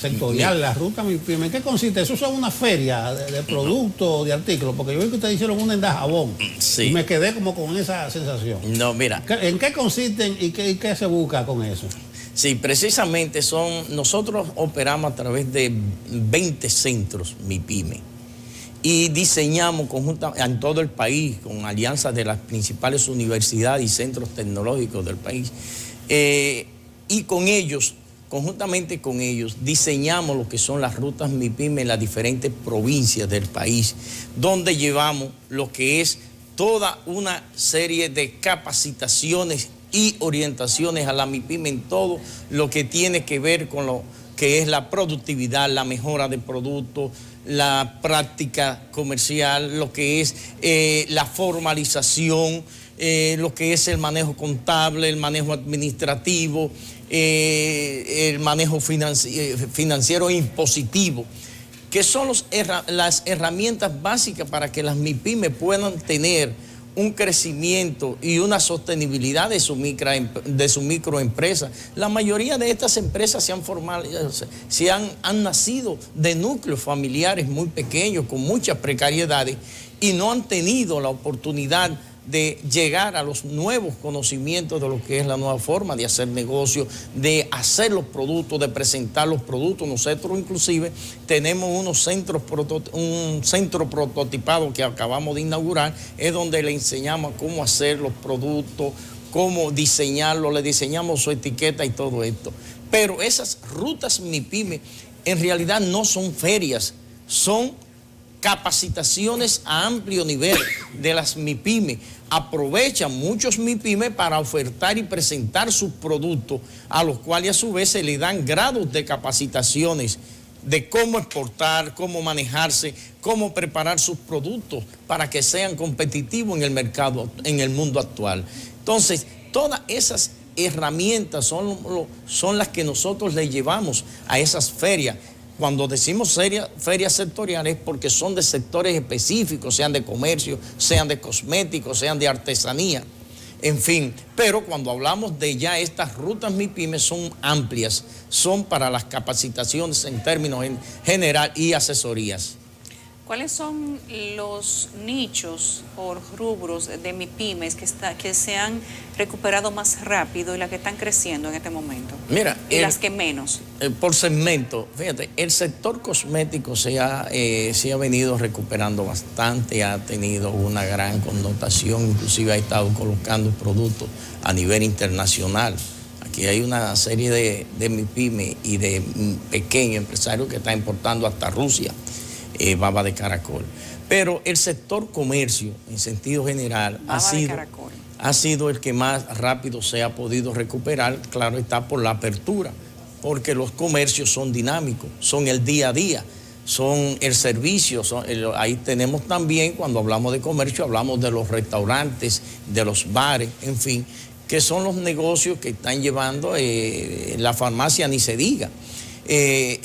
Speaker 3: sectorial, la ruta MIPYME. ¿En qué consiste? ¿Eso es una feria de productos, de artículos? Porque yo vi que ustedes hicieron una en Dajabón.
Speaker 5: Sí.
Speaker 3: Y me quedé como con esa sensación.
Speaker 5: No, mira.
Speaker 3: ¿En qué consisten y qué se busca con eso?
Speaker 5: Sí, precisamente nosotros operamos a través de 20 centros MIPYME y diseñamos conjuntamente en todo el país con alianzas de las principales universidades y centros tecnológicos del país. Y con ellos, conjuntamente con ellos, diseñamos lo que son las rutas MIPYME en las diferentes provincias del país, donde llevamos lo que es toda una serie de capacitaciones y orientaciones a la MIPYME en todo lo que tiene que ver con lo que es la productividad, la mejora de productos, la práctica comercial, lo que es la formalización, lo que es el manejo contable, el manejo administrativo, el manejo financiero e impositivo, que son las herramientas básicas para que las MIPYME puedan tener un crecimiento y una sostenibilidad de su microempresa. La mayoría de estas empresas han nacido de núcleos familiares muy pequeños, con muchas precariedades, y no han tenido la oportunidad de llegar a los nuevos conocimientos de lo que es la nueva forma de hacer negocio, de hacer los productos, de presentar los productos. Nosotros inclusive tenemos un centro prototipado que acabamos de inaugurar, es donde le enseñamos cómo hacer los productos, cómo diseñarlos, le diseñamos su etiqueta y todo esto. Pero esas rutas MIPYME en realidad no son ferias, son capacitaciones a amplio nivel de las MIPYME. Aprovechan muchos MIPYME para ofertar y presentar sus productos, a los cuales a su vez se le dan grados de capacitaciones de cómo exportar, cómo manejarse, cómo preparar sus productos para que sean competitivos en el mercado, en el mundo actual. Entonces, todas esas herramientas son las que nosotros le llevamos a esas ferias. Cuando decimos ferias sectoriales, porque son de sectores específicos, sean de comercio, sean de cosméticos, sean de artesanía, en fin. Pero cuando hablamos de ya estas rutas MIPYME son amplias, son para las capacitaciones en términos en general y asesorías.
Speaker 1: ¿Cuáles son los nichos o rubros de MIPYMEs que se han recuperado más rápido y las que están creciendo en este momento?
Speaker 5: Mira,
Speaker 1: y las que menos.
Speaker 5: Por segmento, fíjate, el sector cosmético se ha venido recuperando bastante, ha tenido una gran connotación, inclusive ha estado colocando productos a nivel internacional. Aquí hay una serie de MIPYME y de pequeños empresarios que están importando hasta Rusia. Baba de caracol. Pero el sector comercio, en sentido general, ha sido el que más rápido se ha podido recuperar, claro está, por la apertura, porque los comercios son dinámicos, son el día a día, son el servicio, ahí tenemos también, cuando hablamos de comercio, hablamos de los restaurantes, de los bares, en fin, que son los negocios que están llevando, la farmacia ni se diga.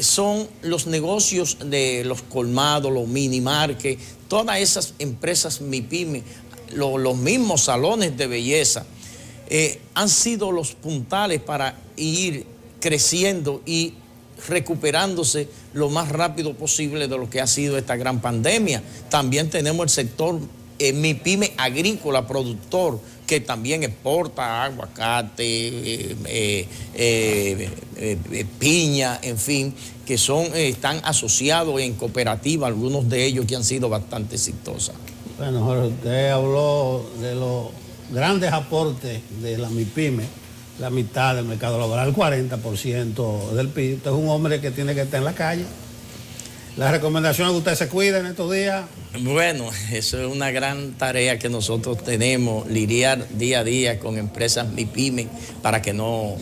Speaker 5: Son los negocios de los colmados, los minimarques, todas esas empresas MIPYME, los mismos salones de belleza, han sido los puntales para ir creciendo y recuperándose lo más rápido posible de lo que ha sido esta gran pandemia. También tenemos el sector MIPYME agrícola, productor, que también exporta aguacate, piña, en fin, que están asociados en cooperativa, algunos de ellos que han sido bastante exitosas.
Speaker 3: Bueno, Jorge, usted habló de los grandes aportes de la MIPYME, la mitad del mercado laboral, el 40% del PIB. Usted es un hombre que tiene que estar en la calle. La recomendación es que usted se cuide en estos días.
Speaker 5: Bueno, eso es una gran tarea que nosotros tenemos, lidiar día a día con empresas MIPYME para que no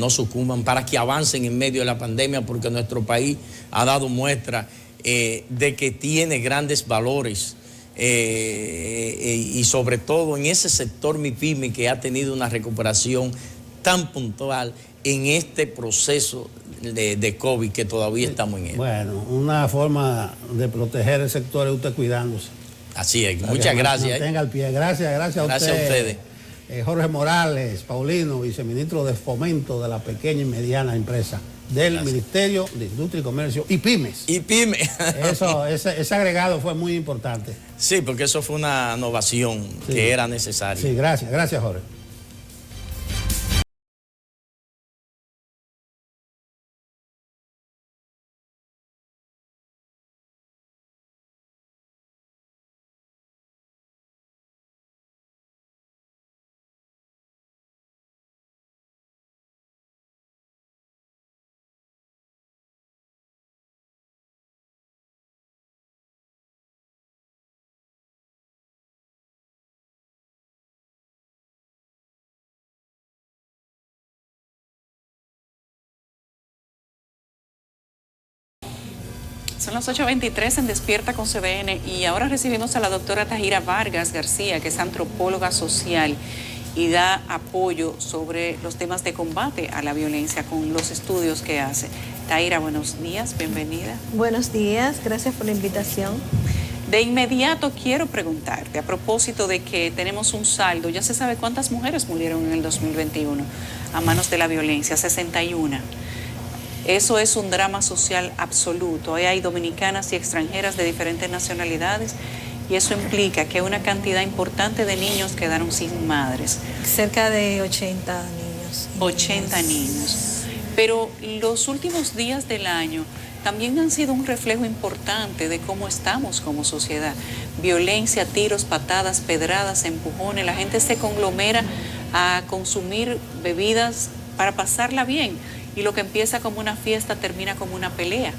Speaker 5: sucumban, para que avancen en medio de la pandemia, porque nuestro país ha dado muestra de que tiene grandes valores y sobre todo en ese sector MIPYME que ha tenido una recuperación tan puntual en este proceso de COVID que todavía estamos en él.
Speaker 3: Bueno, una forma de proteger el sector es usted cuidándose.
Speaker 5: Así es, muchas gracias.
Speaker 3: Mantenga el pie. Gracias a
Speaker 5: ustedes.
Speaker 3: Jorge Morales, Paulino, viceministro de Fomento de la Pequeña y Mediana Empresa. del Ministerio de Industria y Comercio y Pymes.
Speaker 5: Y Pymes.
Speaker 3: Ese agregado fue muy importante.
Speaker 5: Sí, porque eso fue una innovación que era necesaria.
Speaker 3: Sí, gracias Jorge.
Speaker 1: Son las 8:23 en Despierta con CDN y ahora recibimos a la doctora Tahira Vargas García, que es antropóloga social y da apoyo sobre los temas de combate a la violencia con los estudios que hace. Tahira, buenos días, bienvenida.
Speaker 6: Buenos días, gracias por la invitación.
Speaker 1: De inmediato quiero preguntarte, a propósito de que tenemos un saldo, ya se sabe cuántas mujeres murieron en el 2021 a manos de la violencia, 61. Eso es un drama social absoluto. Hay dominicanas y extranjeras de diferentes nacionalidades y eso implica que una cantidad importante de niños quedaron sin madres.
Speaker 6: Cerca de 80 niños.
Speaker 1: 80 niños. Pero los últimos días del año también han sido un reflejo importante de cómo estamos como sociedad. Violencia, tiros, patadas, pedradas, empujones. La gente se conglomera a consumir bebidas para pasarla bien. Y lo que empieza como una fiesta termina como una pelea.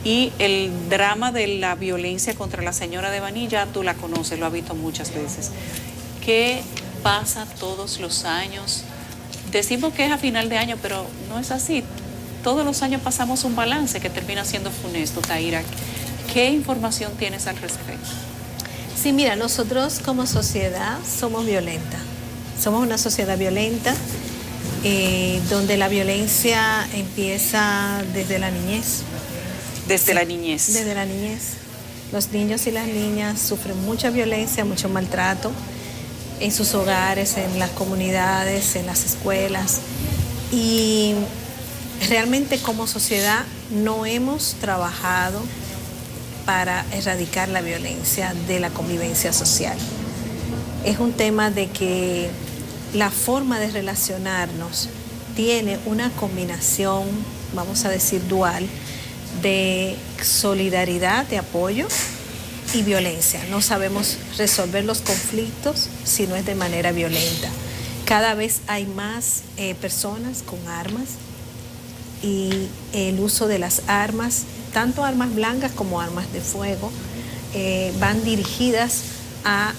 Speaker 1: Y el drama de la violencia contra la señora de Baní, ya tú la conoces, lo has visto muchas veces. ¿Qué pasa todos los años? Decimos que es a final de año, pero no es así. Todos los años pasamos un balance que termina siendo funesto. Tahira, ¿qué información tienes al respecto?
Speaker 6: Sí, mira, nosotros como sociedad somos violentas. Somos una sociedad violenta. Donde la violencia empieza desde la niñez.
Speaker 1: Desde la niñez.
Speaker 6: Desde la niñez. Los niños y las niñas sufren mucha violencia, mucho maltrato en sus hogares, en las comunidades, en las escuelas. Y realmente como sociedad no hemos trabajado para erradicar la violencia de la convivencia social. Es un tema de que la forma de relacionarnos tiene una combinación, vamos a decir, dual, de solidaridad, de apoyo y violencia. No sabemos resolver los conflictos si no es de manera violenta. Cada vez hay más personas con armas y el uso de las armas, tanto armas blancas como armas de fuego, van dirigidas a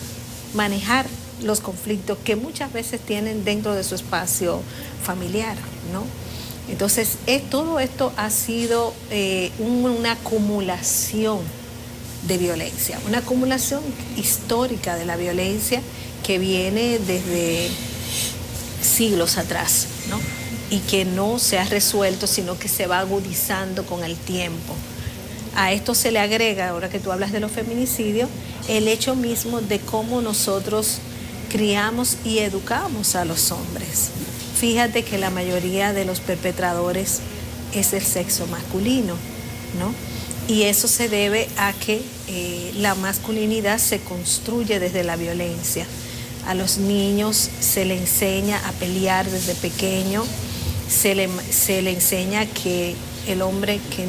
Speaker 6: manejar los conflictos que muchas veces tienen dentro de su espacio familiar, ¿no? Entonces, todo esto ha sido una acumulación de violencia, una acumulación histórica de la violencia que viene desde siglos atrás, ¿no? Y que no se ha resuelto, sino que se va agudizando con el tiempo. A esto se le agrega, ahora que tú hablas de los feminicidios, el hecho mismo de cómo nosotros criamos y educamos a los hombres. Fíjate que la mayoría de los perpetradores es el sexo masculino, ¿no? Y eso se debe a que la masculinidad se construye desde la violencia. A los niños se le enseña a pelear desde pequeño, se le enseña que el hombre que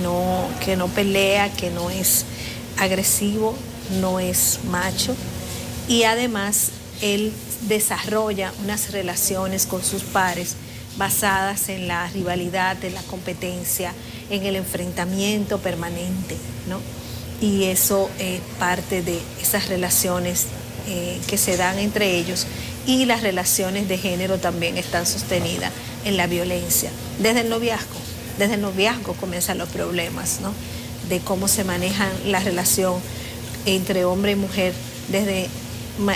Speaker 6: no pelea, que no es agresivo, no es macho, y además él desarrolla unas relaciones con sus pares basadas en la rivalidad, en la competencia, en el enfrentamiento permanente, ¿no? Y eso es parte de esas relaciones que se dan entre ellos, y las relaciones de género también están sostenidas en la violencia. Desde el noviazgo comienzan los problemas, ¿no? De cómo se maneja la relación entre hombre y mujer, desde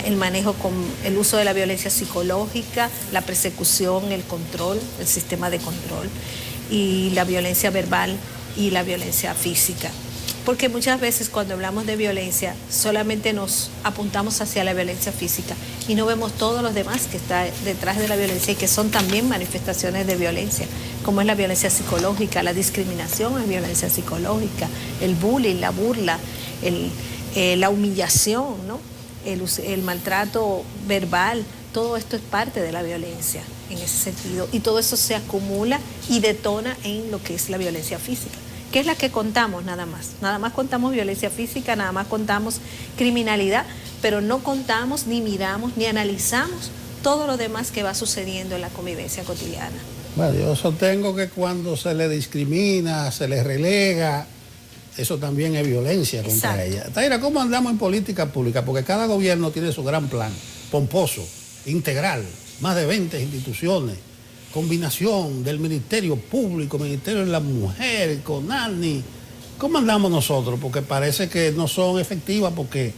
Speaker 6: el manejo con el uso de la violencia psicológica, la persecución, el control, el sistema de control, y la violencia verbal y la violencia física. porque muchas veces cuando hablamos de violencia solamente nos apuntamos hacia la violencia física y no vemos todos los demás que está detrás de la violencia y que son también manifestaciones de violencia, como es la violencia psicológica, la discriminación es violencia psicológica, el bullying, la burla, la humillación, ¿no? El maltrato verbal, todo esto es parte de la violencia en ese sentido y todo eso se acumula y detona en lo que es la violencia física, que es la que contamos nada más contamos violencia física, nada más contamos criminalidad, pero no contamos, ni miramos, ni analizamos todo lo demás que va sucediendo en la convivencia cotidiana.
Speaker 3: Bueno, yo sostengo que cuando se le discrimina, se le relega, eso también es violencia contra ella. Taira, ¿cómo andamos en política pública? Porque cada gobierno tiene su gran plan, pomposo, integral, más de 20 instituciones, combinación del Ministerio Público, Ministerio de la Mujer, CONANI. ¿Cómo andamos nosotros? Porque parece que no son efectivas porque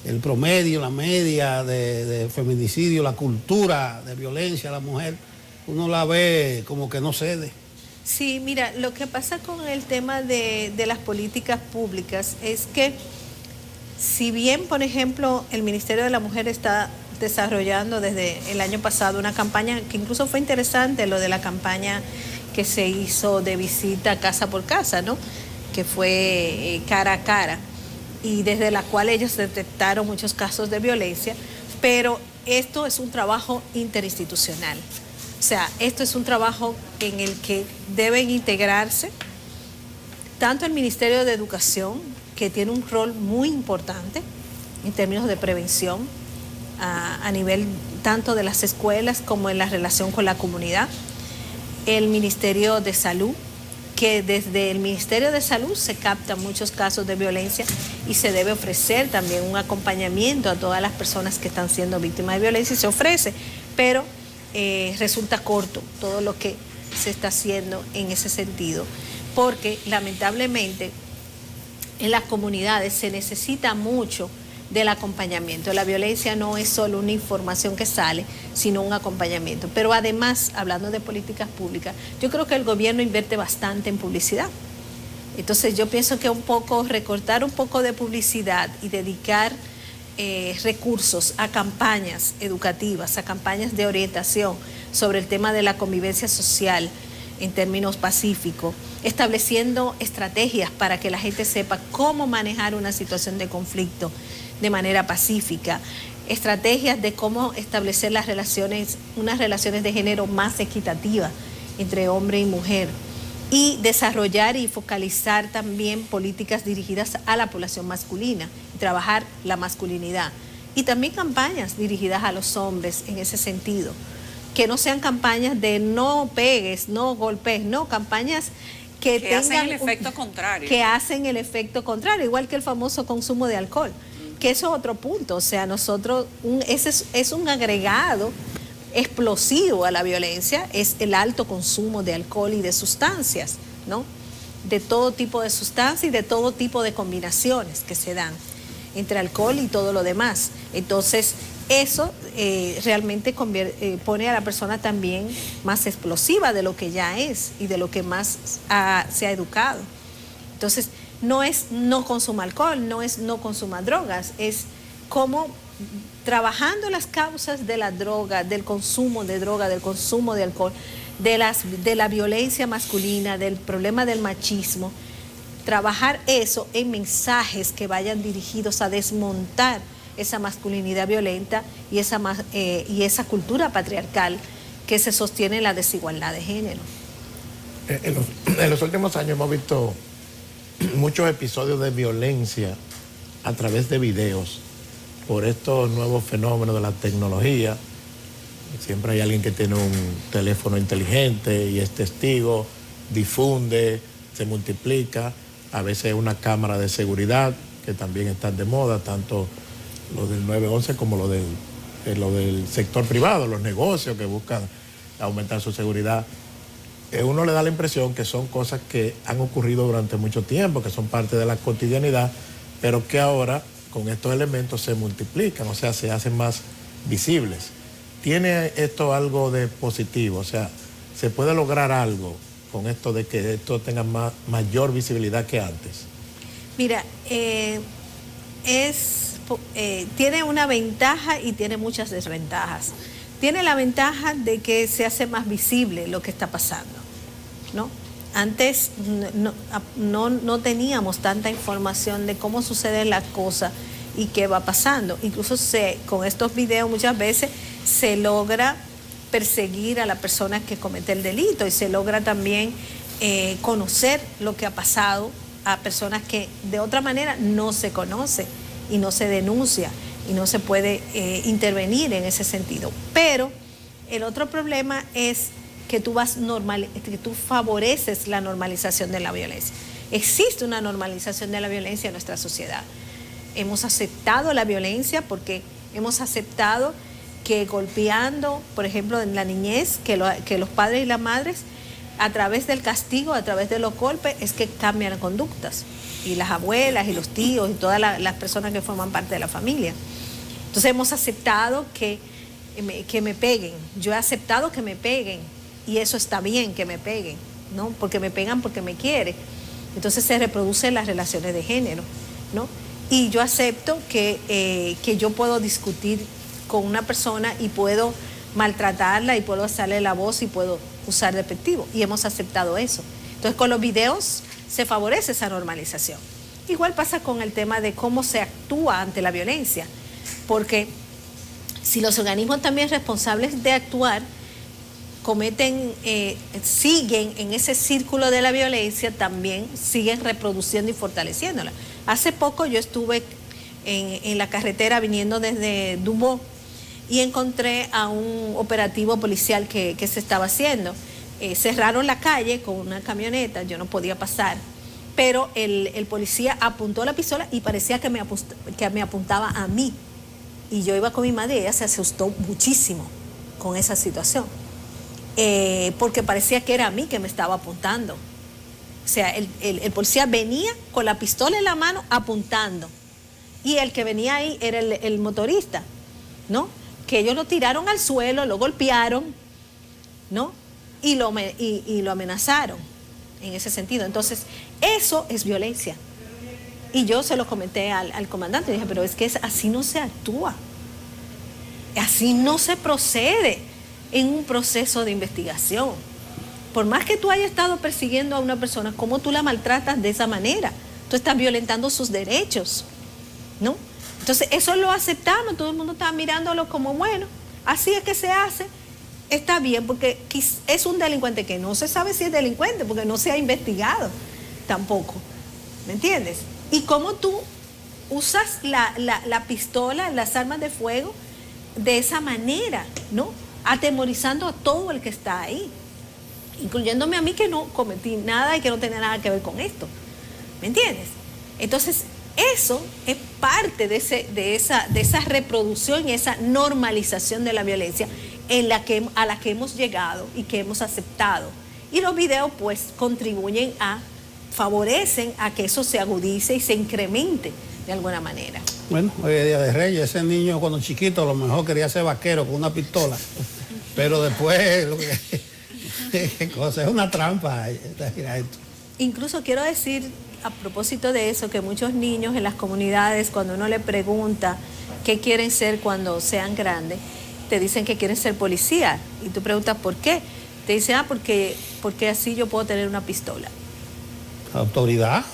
Speaker 3: el promedio, la media de feminicidio, la cultura de violencia a la mujer, uno la ve como que no cede.
Speaker 6: Sí, mira, lo que pasa con el tema de las políticas públicas es que si bien, por ejemplo, el Ministerio de la Mujer está desarrollando desde el año pasado una campaña que incluso fue interesante, lo de la campaña que se hizo de visita casa por casa, ¿no? Que fue cara a cara y desde la cual ellos detectaron muchos casos de violencia, pero esto es un trabajo interinstitucional. O sea, esto es un trabajo en el que deben integrarse tanto el Ministerio de Educación, que tiene un rol muy importante en términos de prevención a nivel tanto de las escuelas como en la relación con la comunidad, el Ministerio de Salud, que desde el Ministerio de Salud se captan muchos casos de violencia y se debe ofrecer también un acompañamiento a todas las personas que están siendo víctimas de violencia y se ofrece, pero resulta corto todo lo que se está haciendo en ese sentido, porque lamentablemente en las comunidades se necesita mucho del acompañamiento. La violencia no es solo una información que sale, sino un acompañamiento. Pero además, hablando de políticas públicas, yo creo que el gobierno invierte bastante en publicidad. Entonces yo pienso que recortar un poco de publicidad y dedicar recursos a campañas educativas, a campañas de orientación sobre el tema de la convivencia social en términos pacíficos, estableciendo estrategias para que la gente sepa cómo manejar una situación de conflicto de manera pacífica, estrategias de cómo establecer unas relaciones de género más equitativas entre hombre y mujer y desarrollar y focalizar también políticas dirigidas a la población masculina y trabajar la masculinidad y también campañas dirigidas a los hombres en ese sentido, que no sean campañas de no pegues, no golpes, no, campañas que tengan
Speaker 1: hacen el efecto contrario.
Speaker 6: Que hacen el efecto contrario, igual que el famoso consumo de alcohol, que eso es otro punto. O sea, nosotros, ese es un agregado explosivo a la violencia, es el alto consumo de alcohol y de sustancias, ¿no? De todo tipo de sustancias y de todo tipo de combinaciones que se dan entre alcohol y todo lo demás. Entonces, eso realmente pone a la persona también más explosiva de lo que ya es y de lo que más se ha educado. Entonces, no es no consuma alcohol, no es no consuma drogas, es como trabajando las causas de la droga, del consumo de droga, del consumo de alcohol, de la violencia masculina, del problema del machismo, trabajar eso en mensajes que vayan dirigidos a desmontar esa masculinidad violenta y esa cultura patriarcal que se sostiene en la desigualdad de género.
Speaker 2: En los últimos años hemos visto muchos episodios de violencia a través de videos por estos nuevos fenómenos de la tecnología. Siempre hay alguien que tiene un teléfono inteligente y es testigo, difunde, se multiplica. A veces una cámara de seguridad que también están de moda, tanto lo del 911 como lo del sector privado, los negocios que buscan aumentar su seguridad. Uno le da la impresión que son cosas que han ocurrido durante mucho tiempo, que son parte de la cotidianidad, pero que ahora con estos elementos se multiplican, o sea, se hacen más visibles. ¿Tiene esto algo de positivo? O sea, ¿se puede lograr algo con esto de que esto tenga mayor visibilidad que antes?
Speaker 6: Mira, tiene una ventaja y tiene muchas desventajas. Tiene la ventaja de que se hace más visible lo que está pasando, ¿no? Antes no teníamos tanta información de cómo suceden las cosas y qué va pasando. Incluso con estos videos muchas veces se logra perseguir a la persona que comete el delito y se logra también conocer lo que ha pasado a personas que de otra manera no se conoce y no se denuncia y no se puede intervenir en ese sentido. Pero el otro problema es que tú favoreces la normalización de la violencia. Existe una normalización de la violencia en nuestra sociedad. Hemos aceptado la violencia porque hemos aceptado que golpeando, por ejemplo, en la niñez, que los padres y las madres, a través del castigo, a través de los golpes, es que cambian las conductas. Y las abuelas y los tíos y todas las personas que forman parte de la familia. Entonces hemos aceptado que me peguen. Yo he aceptado que me peguen. Y eso está bien, que me peguen, ¿no? Porque me pegan porque me quieren. Entonces se reproducen las relaciones de género, ¿no? Y yo acepto que yo puedo discutir con una persona y puedo maltratarla y puedo alzarle la voz y puedo usar despectivo. Y hemos aceptado eso. Entonces con los videos se favorece esa normalización. Igual pasa con el tema de cómo se actúa ante la violencia. Porque si los organismos también responsables de actuar siguen en ese círculo de la violencia, también siguen reproduciendo y fortaleciéndola. Hace poco yo estuve en la carretera viniendo desde Dubó y encontré a un operativo policial que se estaba haciendo. Cerraron la calle con una camioneta, yo no podía pasar, pero el policía apuntó la pistola y parecía que me apuntaba a mí. Y yo iba con mi madre y ella se asustó muchísimo con esa situación. Porque parecía que era a mí que me estaba apuntando. O sea, el policía venía con la pistola en la mano apuntando. Y el que venía ahí era el motorista, ¿no? Que ellos lo tiraron al suelo, lo golpearon, ¿no? Y lo amenazaron en ese sentido. Entonces, eso es violencia. Y yo se lo comenté al comandante, y dije, pero es que así no se actúa. Así no se procede en un proceso de investigación. Por más que tú hayas estado persiguiendo a una persona, ¿cómo tú la maltratas de esa manera? Tú estás violentando sus derechos, ¿no? Entonces eso lo aceptamos, todo el mundo estaba mirándolo como, bueno, así es que se hace, está bien, porque es un delincuente que no se sabe si es delincuente, porque no se ha investigado tampoco, ¿me entiendes? Y cómo tú usas la pistola, las armas de fuego de esa manera, ¿no? Atemorizando a todo el que está ahí, incluyéndome a mí que no cometí nada y que no tenía nada que ver con esto, ¿me entiendes? Entonces eso es parte de esa reproducción y esa normalización de la violencia a la que hemos llegado y que hemos aceptado. Y los videos pues favorecen a que eso se agudice y se incremente de alguna manera.
Speaker 3: Bueno, hoy es Día de Reyes, ese niño cuando chiquito a lo mejor quería ser vaquero con una pistola, pero después es una trampa. Mira esto.
Speaker 6: Incluso quiero decir, a propósito de eso, que muchos niños en las comunidades, cuando uno le pregunta qué quieren ser cuando sean grandes, te dicen que quieren ser policía. Y tú preguntas ¿por qué? Te dicen, porque así yo puedo tener una pistola.
Speaker 3: Autoridad.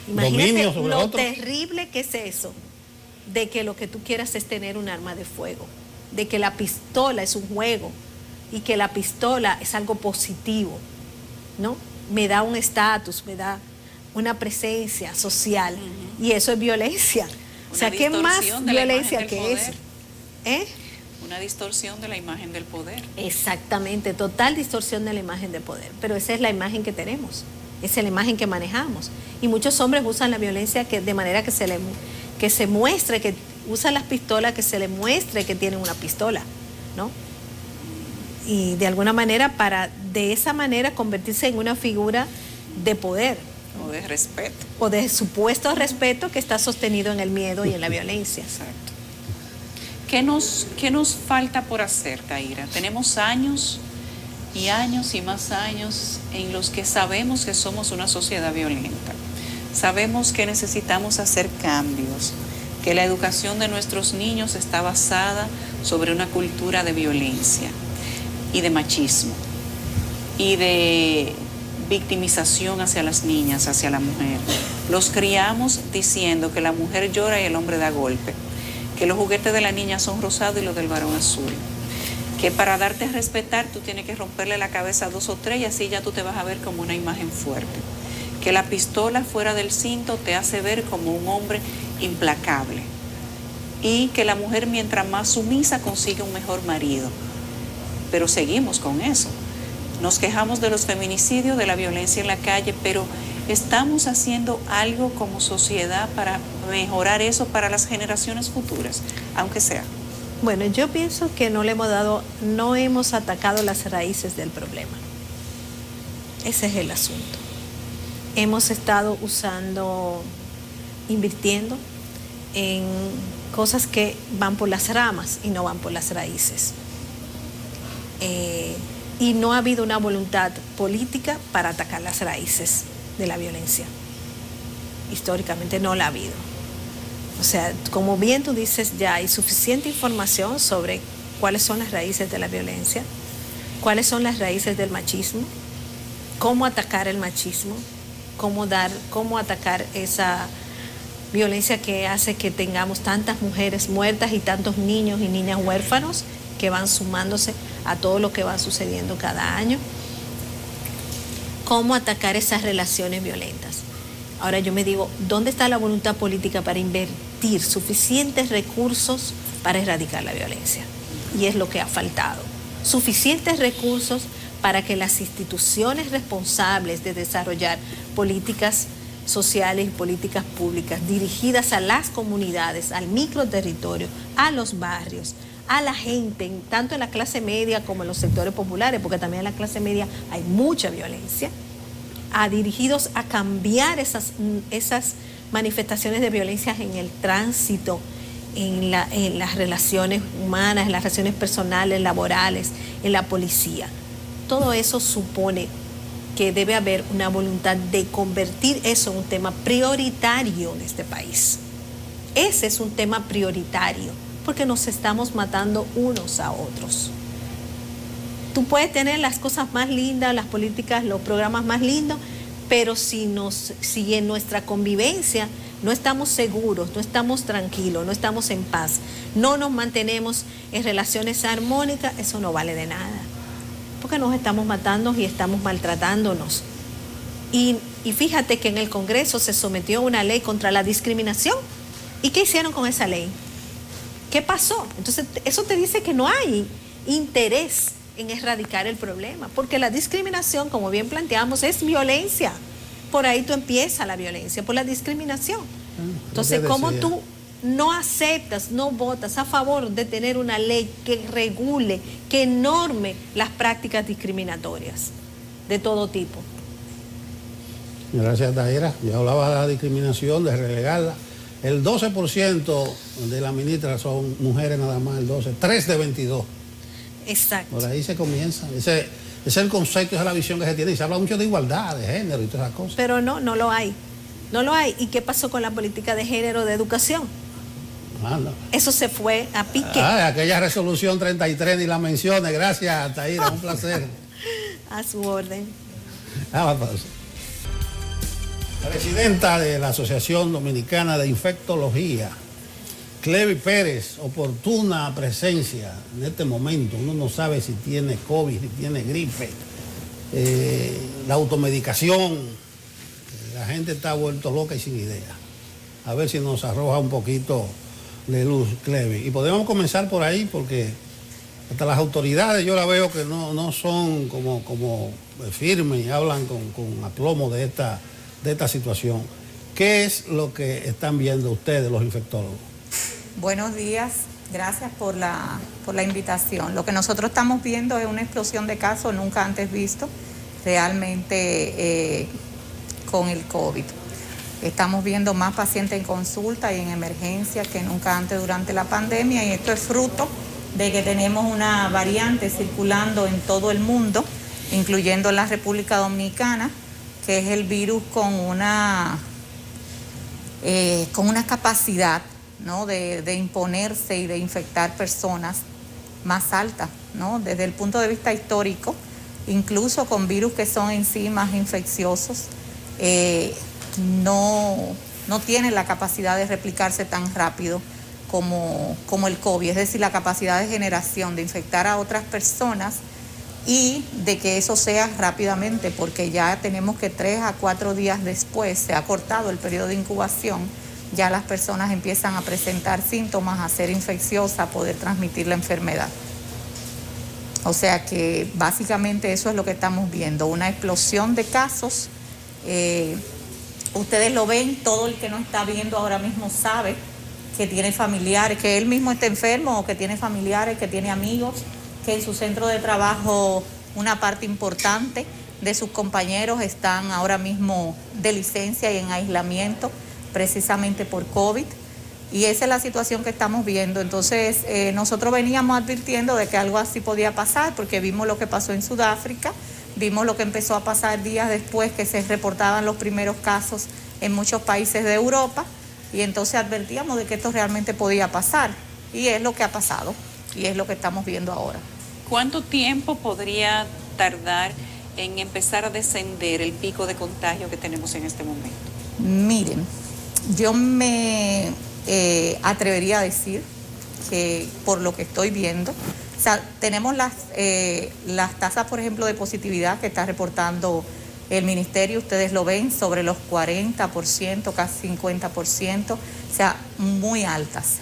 Speaker 6: Imagínate lo terrible que es eso, de que lo que tú quieras es tener un arma de fuego, de que la pistola es un juego y que la pistola es algo positivo, ¿no? Me da un estatus, me da una presencia social, y eso es violencia. O sea, ¿qué más violencia que eso?
Speaker 1: Una distorsión de la imagen del poder.
Speaker 6: Exactamente, total distorsión de la imagen del poder, pero esa es la imagen que tenemos. Esa es la imagen que manejamos. Y muchos hombres usan la violencia de manera que se muestre, que usan las pistolas, que se les muestre que tienen una pistola, ¿no? Y de alguna manera de esa manera convertirse en una figura de poder.
Speaker 1: O de respeto.
Speaker 6: O de supuesto respeto que está sostenido en el miedo y en la violencia.
Speaker 1: Exacto. ¿Qué nos falta por hacer, Taira? Tenemos años y años y más años en los que sabemos que somos una sociedad violenta. Sabemos que necesitamos hacer cambios, que la educación de nuestros niños está basada sobre una cultura de violencia y de machismo y de victimización hacia las niñas, hacia la mujer. Los criamos diciendo que la mujer llora y el hombre da golpe, que los juguetes de la niña son rosados y los del varón azul, que para darte a respetar tú tienes que romperle la cabeza a 2 o 3 y así ya tú te vas a ver como una imagen fuerte, que la pistola fuera del cinto te hace ver como un hombre implacable y que la mujer mientras más sumisa consigue un mejor marido. Pero seguimos con eso. Nos quejamos de los feminicidios, de la violencia en la calle, pero ¿estamos haciendo algo como sociedad para mejorar eso para las generaciones futuras, aunque sea?
Speaker 6: Bueno, yo pienso que no hemos atacado las raíces del problema. Ese es el asunto. Hemos estado invirtiendo en cosas que van por las ramas y no van por las raíces. Y no ha habido una voluntad política para atacar las raíces de la violencia. Históricamente no la ha habido. O sea, como bien tú dices, ya hay suficiente información sobre cuáles son las raíces de la violencia, cuáles son las raíces del machismo, cómo atacar el machismo, cómo atacar esa violencia que hace que tengamos tantas mujeres muertas y tantos niños y niñas huérfanos que van sumándose a todo lo que va sucediendo cada año. Cómo atacar esas relaciones violentas. Ahora yo me digo, ¿dónde está la voluntad política para invertir suficientes recursos para erradicar la violencia? Y es lo que ha faltado. Suficientes recursos para que las instituciones responsables de desarrollar políticas sociales y políticas públicas dirigidas a las comunidades, al microterritorio, a los barrios, a la gente, tanto en la clase media como en los sectores populares, porque también en la clase media hay mucha violencia, dirigidos a cambiar esas manifestaciones de violencia en el tránsito, en las relaciones humanas, en las relaciones personales, laborales, en la policía. Todo eso supone que debe haber una voluntad de convertir eso en un tema prioritario en este país. Ese es un tema prioritario, porque nos estamos matando unos a otros. Tú puedes tener las cosas más lindas, las políticas, los programas más lindos, pero si en nuestra convivencia no estamos seguros, no estamos tranquilos, no estamos en paz, no nos mantenemos en relaciones armónicas, eso no vale de nada, porque nos estamos matando y estamos maltratándonos. Y fíjate que en el Congreso se sometió una ley contra la discriminación. ¿Y qué hicieron con esa ley? ¿Qué pasó? Entonces, eso te dice que no hay interés en erradicar el problema, porque la discriminación, como bien planteamos, es violencia. Por ahí tú empiezas la violencia, por la discriminación. Entonces, ¿cómo tú no aceptas, no votas a favor de tener una ley que regule, que norme las prácticas discriminatorias de todo tipo?
Speaker 3: Gracias, Taira. Yo hablaba de la discriminación, de relegarla. El 12% de la ministra son mujeres nada más, el 12, 3 de 22.
Speaker 6: Exacto.
Speaker 3: Por ahí se comienza. Ese es el concepto, esa es la visión que se tiene. Y se habla mucho de igualdad, de género y todas esas cosas.
Speaker 6: Pero no lo hay. No lo hay. ¿Y qué pasó con la política de género de educación?
Speaker 3: No.
Speaker 6: Eso se fue a pique.
Speaker 3: Aquella resolución 33 ni la menciones. Gracias, Taira, un placer.
Speaker 6: A su orden.
Speaker 3: La presidenta de la Asociación Dominicana de Infectología, Clevi Pérez, oportuna presencia en este momento. Uno no sabe si tiene COVID, si tiene gripe, la automedicación. La gente está vuelto loca y sin idea. A ver si nos arroja un poquito de luz, Clevi. Y podemos comenzar por ahí porque hasta las autoridades yo la veo que no son como firmes y hablan con aplomo de esta situación. ¿Qué es lo que están viendo ustedes, los infectólogos?
Speaker 8: Buenos días, gracias por la invitación. Lo que nosotros estamos viendo es una explosión de casos nunca antes visto realmente con el COVID. Estamos viendo más pacientes en consulta y en emergencia que nunca antes durante la pandemia, y esto es fruto de que tenemos una variante circulando en todo el mundo, incluyendo en la República Dominicana, que es el virus con una con una capacidad, ¿no?, de imponerse y de infectar personas más alta, ¿no? Desde el punto de vista histórico, incluso con virus que son en sí más infecciosos, no tienen la capacidad de replicarse tan rápido como el COVID, es decir, la capacidad de generación, de infectar a otras personas y de que eso sea rápidamente, porque ya tenemos que 3 a 4 días después, se ha cortado el periodo de incubación, ya las personas empiezan a presentar síntomas, a ser infecciosas, a poder transmitir la enfermedad. O sea que básicamente eso es lo que estamos viendo, una explosión de casos. Ustedes lo ven, todo el que no está viendo ahora mismo sabe que tiene familiares, que él mismo está enfermo o que tiene familiares, que tiene amigos, que en su centro de trabajo una parte importante de sus compañeros están ahora mismo de licencia y en aislamiento precisamente por COVID. Y esa es la situación que estamos viendo. Entonces, nosotros veníamos advirtiendo de que algo así podía pasar, porque vimos lo que pasó en Sudáfrica, vimos lo que empezó a pasar días después que se reportaban los primeros casos en muchos países de Europa, y entonces advertíamos de que esto realmente podía pasar, y es lo que ha pasado, y es lo que estamos viendo ahora.
Speaker 1: ¿Cuánto tiempo podría tardar en empezar a descender el pico de contagio que tenemos en este momento?
Speaker 8: Miren, yo me atrevería a decir que por lo que estoy viendo, o sea, tenemos las tasas, por ejemplo, de positividad que está reportando el ministerio, ustedes lo ven, sobre los 40%, casi 50%, o sea, muy altas.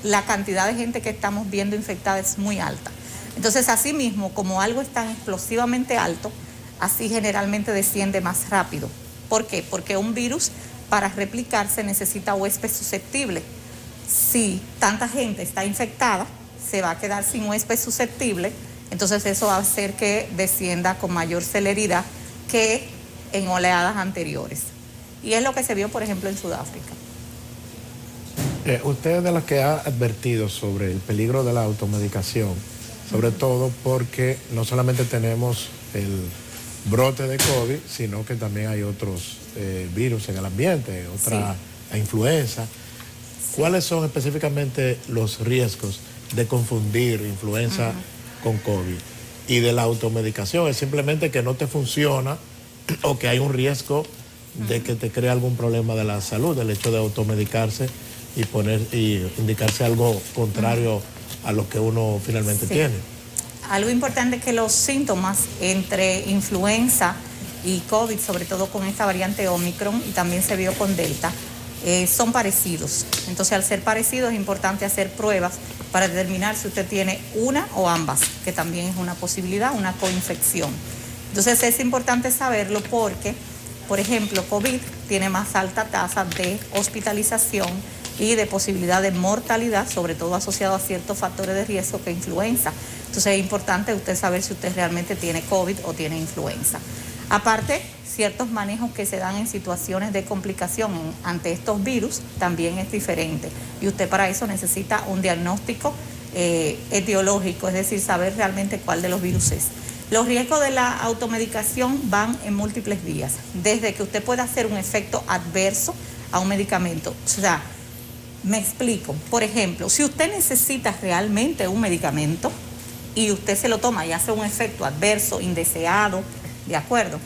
Speaker 8: La cantidad de gente que estamos viendo infectada es muy alta. Entonces, así mismo, como algo es tan explosivamente alto, así generalmente desciende más rápido. ¿Por qué? Porque un virus, para replicarse, necesita huésped susceptible. Si tanta gente está infectada, se va a quedar sin huésped susceptible, entonces eso va a hacer que descienda con mayor celeridad que en oleadas anteriores. Y es lo que se vio, por ejemplo, en Sudáfrica.
Speaker 2: Usted es de las que ha advertido sobre el peligro de la automedicación, sobre todo porque no solamente tenemos el brote de COVID, sino que también hay otros virus en el ambiente, otra influenza. ¿Cuáles son específicamente los riesgos de confundir influenza con COVID? Y de la automedicación, es simplemente que no te funciona o que hay un riesgo de que te crea algún problema de la salud, el hecho de automedicarse y indicarse algo contrario a lo que uno finalmente tiene.
Speaker 8: Algo importante es que los síntomas entre influenza y COVID, sobre todo con esta variante Omicron, y también se vio con Delta, son parecidos. Entonces, al ser parecidos, es importante hacer pruebas para determinar si usted tiene una o ambas, que también es una posibilidad, una coinfección. Entonces, es importante saberlo porque, por ejemplo, COVID tiene más alta tasa de hospitalización y de posibilidad de mortalidad, sobre todo asociado a ciertos factores de riesgo que influenza. Entonces, es importante usted saber si usted realmente tiene COVID o tiene influenza. Aparte, ciertos manejos que se dan en situaciones de complicación ante estos virus también es diferente. Y usted para eso necesita un diagnóstico etiológico, es decir, saber realmente cuál de los virus es. Los riesgos de la automedicación van en múltiples vías, desde que usted pueda hacer un efecto adverso a un medicamento. O sea, me explico. Por ejemplo, si usted necesita realmente un medicamento y usted se lo toma y hace un efecto adverso, indeseado, ¿de acuerdo?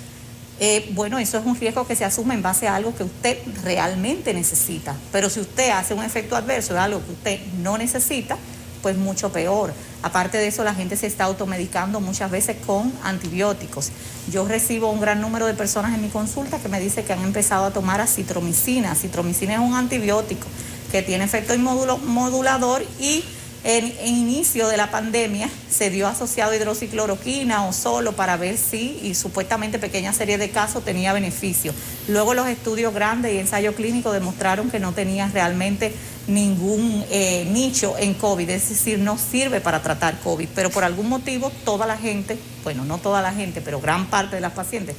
Speaker 8: Bueno, eso es un riesgo que se asume en base a algo que usted realmente necesita. Pero si usted hace un efecto adverso de algo que usted no necesita, pues mucho peor. Aparte de eso, la gente se está automedicando muchas veces con antibióticos. Yo recibo un gran número de personas en mi consulta que me dicen que han empezado a tomar acitromicina. Acitromicina es un antibiótico que tiene efecto inmunomodulador y en inicio de la pandemia se dio asociado a hidroxicloroquina o solo para ver si, y supuestamente pequeña serie de casos, tenía beneficio. Luego los estudios grandes y ensayos clínicos demostraron que no tenía realmente ningún nicho en COVID, es decir, no sirve para tratar COVID, pero por algún motivo toda la gente, bueno, no toda la gente, pero gran parte de las pacientes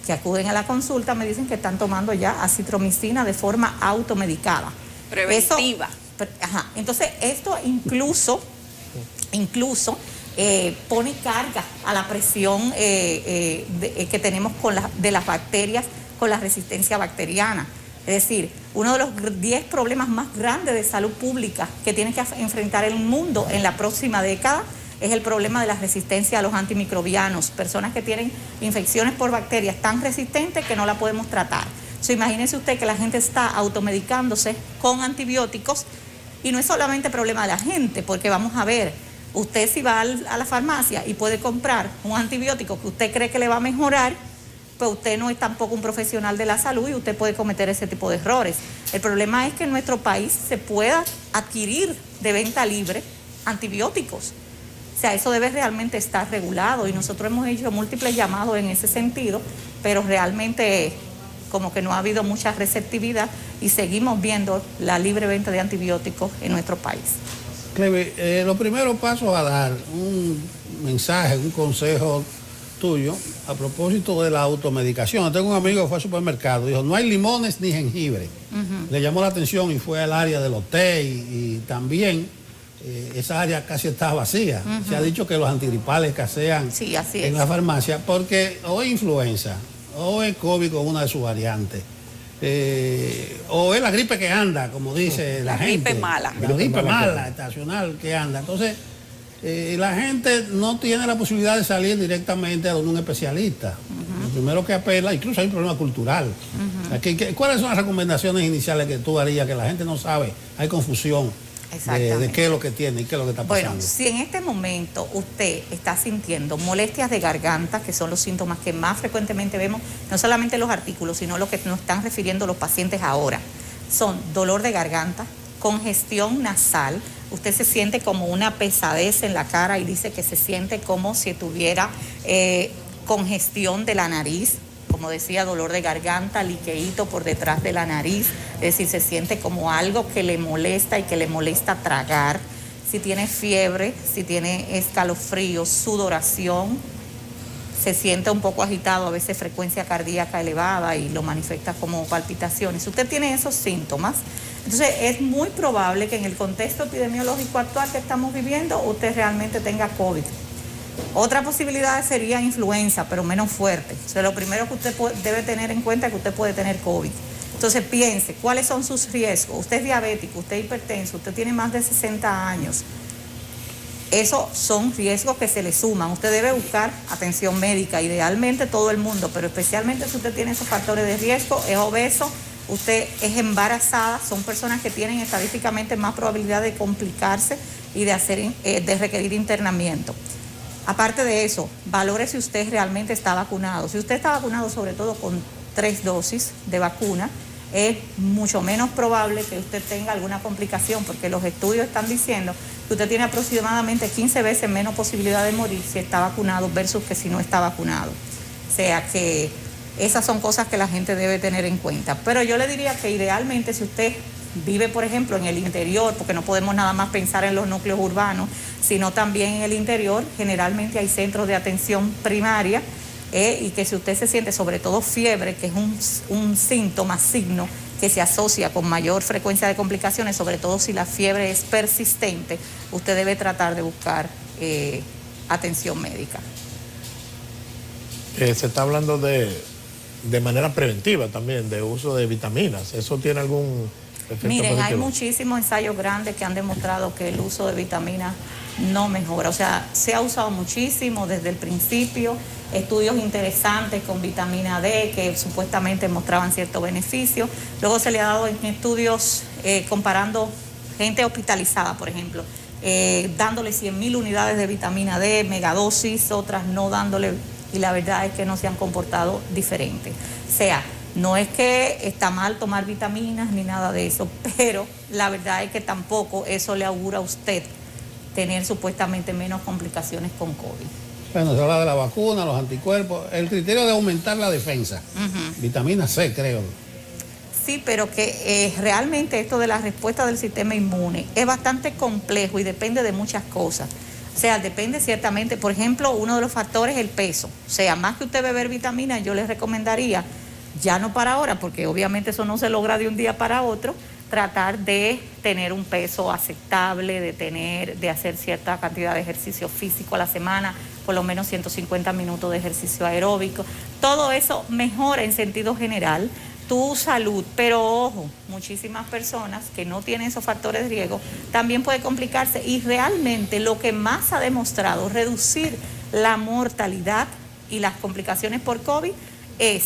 Speaker 8: que acuden a la consulta me dicen que están tomando ya acitromicina de forma automedicada.
Speaker 1: Preventiva.
Speaker 8: Entonces, esto incluso pone carga a la presión que tenemos de las bacterias con la resistencia bacteriana. Es decir, uno de los 10 problemas más grandes de salud pública que tiene que enfrentar el mundo en la próxima década es el problema de la resistencia a los antimicrobianos, personas que tienen infecciones por bacterias tan resistentes que no la podemos tratar. Imagínese usted que la gente está automedicándose con antibióticos y no es solamente problema de la gente, porque vamos a ver, usted si va a la farmacia y puede comprar un antibiótico que usted cree que le va a mejorar, pues usted no es tampoco un profesional de la salud y usted puede cometer ese tipo de errores. El problema es que en nuestro país se pueda adquirir de venta libre antibióticos. O sea, eso debe realmente estar regulado y nosotros hemos hecho múltiples llamados en ese sentido, pero realmente como que no ha habido mucha receptividad y seguimos viendo la libre venta de antibióticos en nuestro país.
Speaker 3: Cleve, los primeros pasos a dar, un mensaje, un consejo tuyo a propósito de la automedicación. Tengo un amigo que fue al supermercado, dijo, no hay limones ni jengibre. Le llamó la atención y fue al área del hotel y también esa área casi está vacía. Se ha dicho que los antigripales escasean en la farmacia porque o es influenza, o es COVID con una de sus variantes, o es la gripe que anda, como dice la gente.
Speaker 1: Gripe mala.
Speaker 3: La gripe mala, estacional que anda. Entonces, la gente no tiene la posibilidad de salir directamente a donde un especialista. Lo primero que apela, incluso hay un problema cultural. ¿Cuáles son las recomendaciones iniciales que tú harías? Que la gente no sabe, hay confusión de qué es lo que tiene y qué es lo que está pasando.
Speaker 8: Bueno, si en este momento usted está sintiendo molestias de garganta, que son los síntomas que más frecuentemente vemos, no solamente los artículos, sino lo que nos están refiriendo los pacientes ahora, son dolor de garganta, congestión nasal, usted se siente como una pesadez en la cara y dice que se siente como si tuviera congestión de la nariz, como decía, dolor de garganta, liqueíto por detrás de la nariz, es decir, se siente como algo que le molesta y que le molesta tragar. Si tiene fiebre, si tiene escalofríos, sudoración, se siente un poco agitado, a veces frecuencia cardíaca elevada y lo manifiesta como palpitaciones. Si usted tiene esos síntomas, entonces es muy probable que en el contexto epidemiológico actual que estamos viviendo, usted realmente tenga COVID. Otra posibilidad sería influenza, pero menos fuerte. O sea, lo primero que usted debe tener en cuenta es que usted puede tener COVID. Entonces piense, ¿cuáles son sus riesgos? Usted es diabético, usted es hipertenso, usted tiene más de 60 años. Esos son riesgos que se le suman. Usted debe buscar atención médica, idealmente todo el mundo, pero especialmente si usted tiene esos factores de riesgo, es obeso, usted es embarazada, son personas que tienen estadísticamente más probabilidad de complicarse y de requerir internamiento. Aparte de eso, valore si usted realmente está vacunado. Si usted está vacunado, sobre todo con 3 dosis de vacuna, es mucho menos probable que usted tenga alguna complicación, porque los estudios están diciendo que usted tiene aproximadamente 15 veces menos posibilidad de morir si está vacunado versus que si no está vacunado. O sea que esas son cosas que la gente debe tener en cuenta. Pero yo le diría que idealmente si usted vive, por ejemplo, en el interior, porque no podemos nada más pensar en los núcleos urbanos, sino también en el interior, generalmente hay centros de atención primaria, y que si usted se siente sobre todo fiebre, que es un signo que se asocia con mayor frecuencia de complicaciones, sobre todo si la fiebre es persistente, usted debe tratar de buscar atención médica.
Speaker 2: Se está hablando de manera preventiva también, de uso de vitaminas. ¿Eso tiene algún efecto
Speaker 8: Miren,
Speaker 2: positivo?
Speaker 8: hay muchísimos ensayos grandes que han demostrado que el uso de vitaminas no mejora. O sea, se ha usado muchísimo desde el principio, estudios interesantes con vitamina D que supuestamente mostraban cierto beneficio. Luego se le ha dado en estudios comparando gente hospitalizada, por ejemplo, dándole 100.000 unidades de vitamina D, megadosis, otras no dándole, y la verdad es que no se han comportado diferente. O sea, no es que está mal tomar vitaminas ni nada de eso, pero la verdad es que tampoco eso le augura a usted tener supuestamente menos complicaciones con COVID.
Speaker 3: Bueno, se habla de la vacuna, los anticuerpos, el criterio de aumentar la defensa, vitamina C, creo.
Speaker 8: Sí, pero que realmente esto de la respuesta del sistema inmune es bastante complejo y depende de muchas cosas. O sea, depende ciertamente, por ejemplo, uno de los factores es el peso. O sea, más que usted beber vitaminas, yo les recomendaría, ya no para ahora, porque obviamente eso no se logra de un día para otro, tratar de tener un peso aceptable, de hacer cierta cantidad de ejercicio físico a la semana, por lo menos 150 minutos de ejercicio aeróbico. Todo eso mejora en sentido general, tu salud, pero ojo, muchísimas personas que no tienen esos factores de riesgo también puede complicarse y realmente lo que más ha demostrado reducir la mortalidad y las complicaciones por COVID es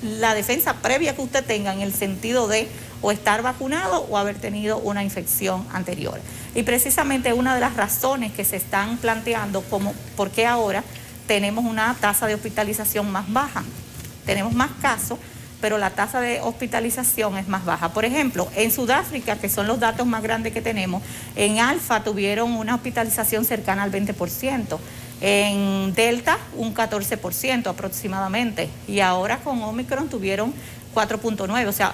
Speaker 8: la defensa previa que usted tenga en el sentido de o estar vacunado o haber tenido una infección anterior. Y precisamente una de las razones que se están planteando como por qué ahora tenemos una tasa de hospitalización más baja. Tenemos más casos, pero la tasa de hospitalización es más baja. Por ejemplo, en Sudáfrica, que son los datos más grandes que tenemos, en Alfa tuvieron una hospitalización cercana al 20%, en Delta un 14% aproximadamente, y ahora con Omicron tuvieron 4.9%, o sea,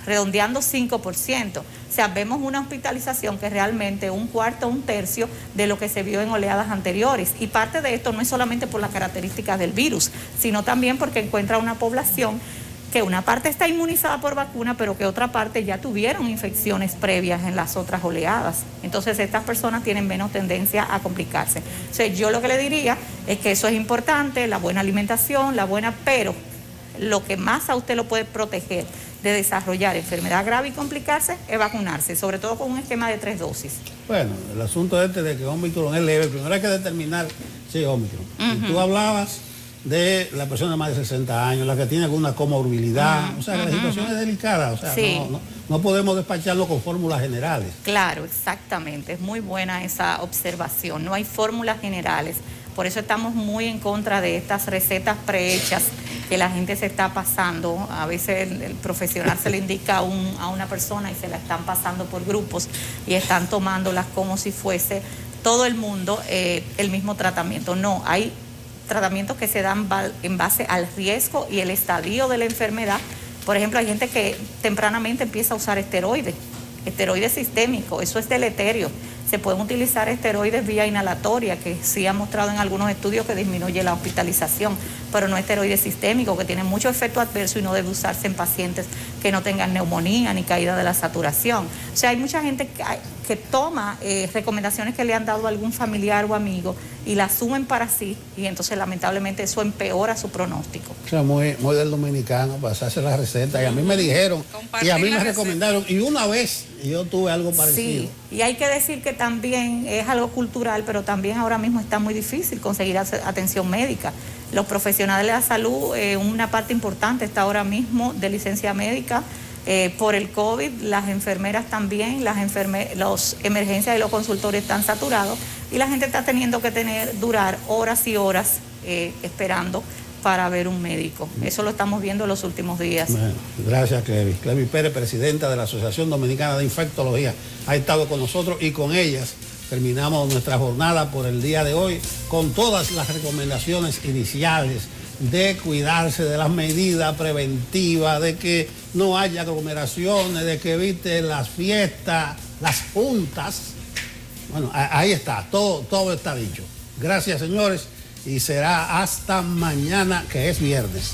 Speaker 8: redondeando 5%. O sea, vemos una hospitalización que es realmente un cuarto, un tercio de lo que se vio en oleadas anteriores. Y parte de esto no es solamente por las características del virus, sino también porque encuentra una población que una parte está inmunizada por vacuna, pero que otra parte ya tuvieron infecciones previas en las otras oleadas. Entonces, estas personas tienen menos tendencia a complicarse. O sea, yo lo que le diría es que eso es importante, la buena alimentación, pero lo que más a usted lo puede proteger de desarrollar enfermedad grave y complicarse es vacunarse, sobre todo con un esquema de 3 dosis.
Speaker 3: Bueno, el asunto de que Omicron es leve, primero hay que determinar si es Omicron. Y tú hablabas de la persona de más de 60 años, la que tiene alguna comorbilidad, o sea, la situación es delicada, o sea, sí. no podemos despacharlo con fórmulas generales.
Speaker 8: Claro, exactamente, es muy buena esa observación, no hay fórmulas generales. Por eso estamos muy en contra de estas recetas prehechas que la gente se está pasando. A veces el profesional se le indica a una persona y se la están pasando por grupos y están tomándolas como si fuese todo el mundo el mismo tratamiento. No, hay tratamientos que se dan en base al riesgo y el estadio de la enfermedad. Por ejemplo, hay gente que tempranamente empieza a usar esteroides sistémicos, eso es deleterio. Se pueden utilizar esteroides vía inhalatoria, que sí ha mostrado en algunos estudios que disminuye la hospitalización, pero no esteroides sistémicos, que tienen mucho efecto adverso y no debe usarse en pacientes que no tengan neumonía ni caída de la saturación. O sea, hay mucha gente que toma recomendaciones que le han dado a algún familiar o amigo y la asumen para sí, y entonces lamentablemente eso empeora su pronóstico.
Speaker 3: O sea, muy del dominicano, pasarse la receta, y a mí me dijeron, y a mí me recomendaron, y una vez yo tuve algo parecido.
Speaker 8: Sí, y hay que decir que también es algo cultural, pero también ahora mismo está muy difícil conseguir atención médica. Los profesionales de la salud, una parte importante está ahora mismo de licencia médica por el COVID, las enfermeras también, los emergencias y los consultorios están saturados y la gente está teniendo que durar horas y horas esperando para ver un médico. Eso lo estamos viendo en los últimos días.
Speaker 3: Bueno, gracias, Clevi. Clevi Pérez, presidenta de la Asociación Dominicana de Infectología, ha estado con nosotros y con ellas terminamos nuestra jornada por el día de hoy con todas las recomendaciones iniciales de cuidarse, de las medidas preventivas, de que no haya aglomeraciones, de que evite las fiestas, las juntas. Bueno, ahí está, todo está dicho. Gracias, señores, y será hasta mañana, que es viernes.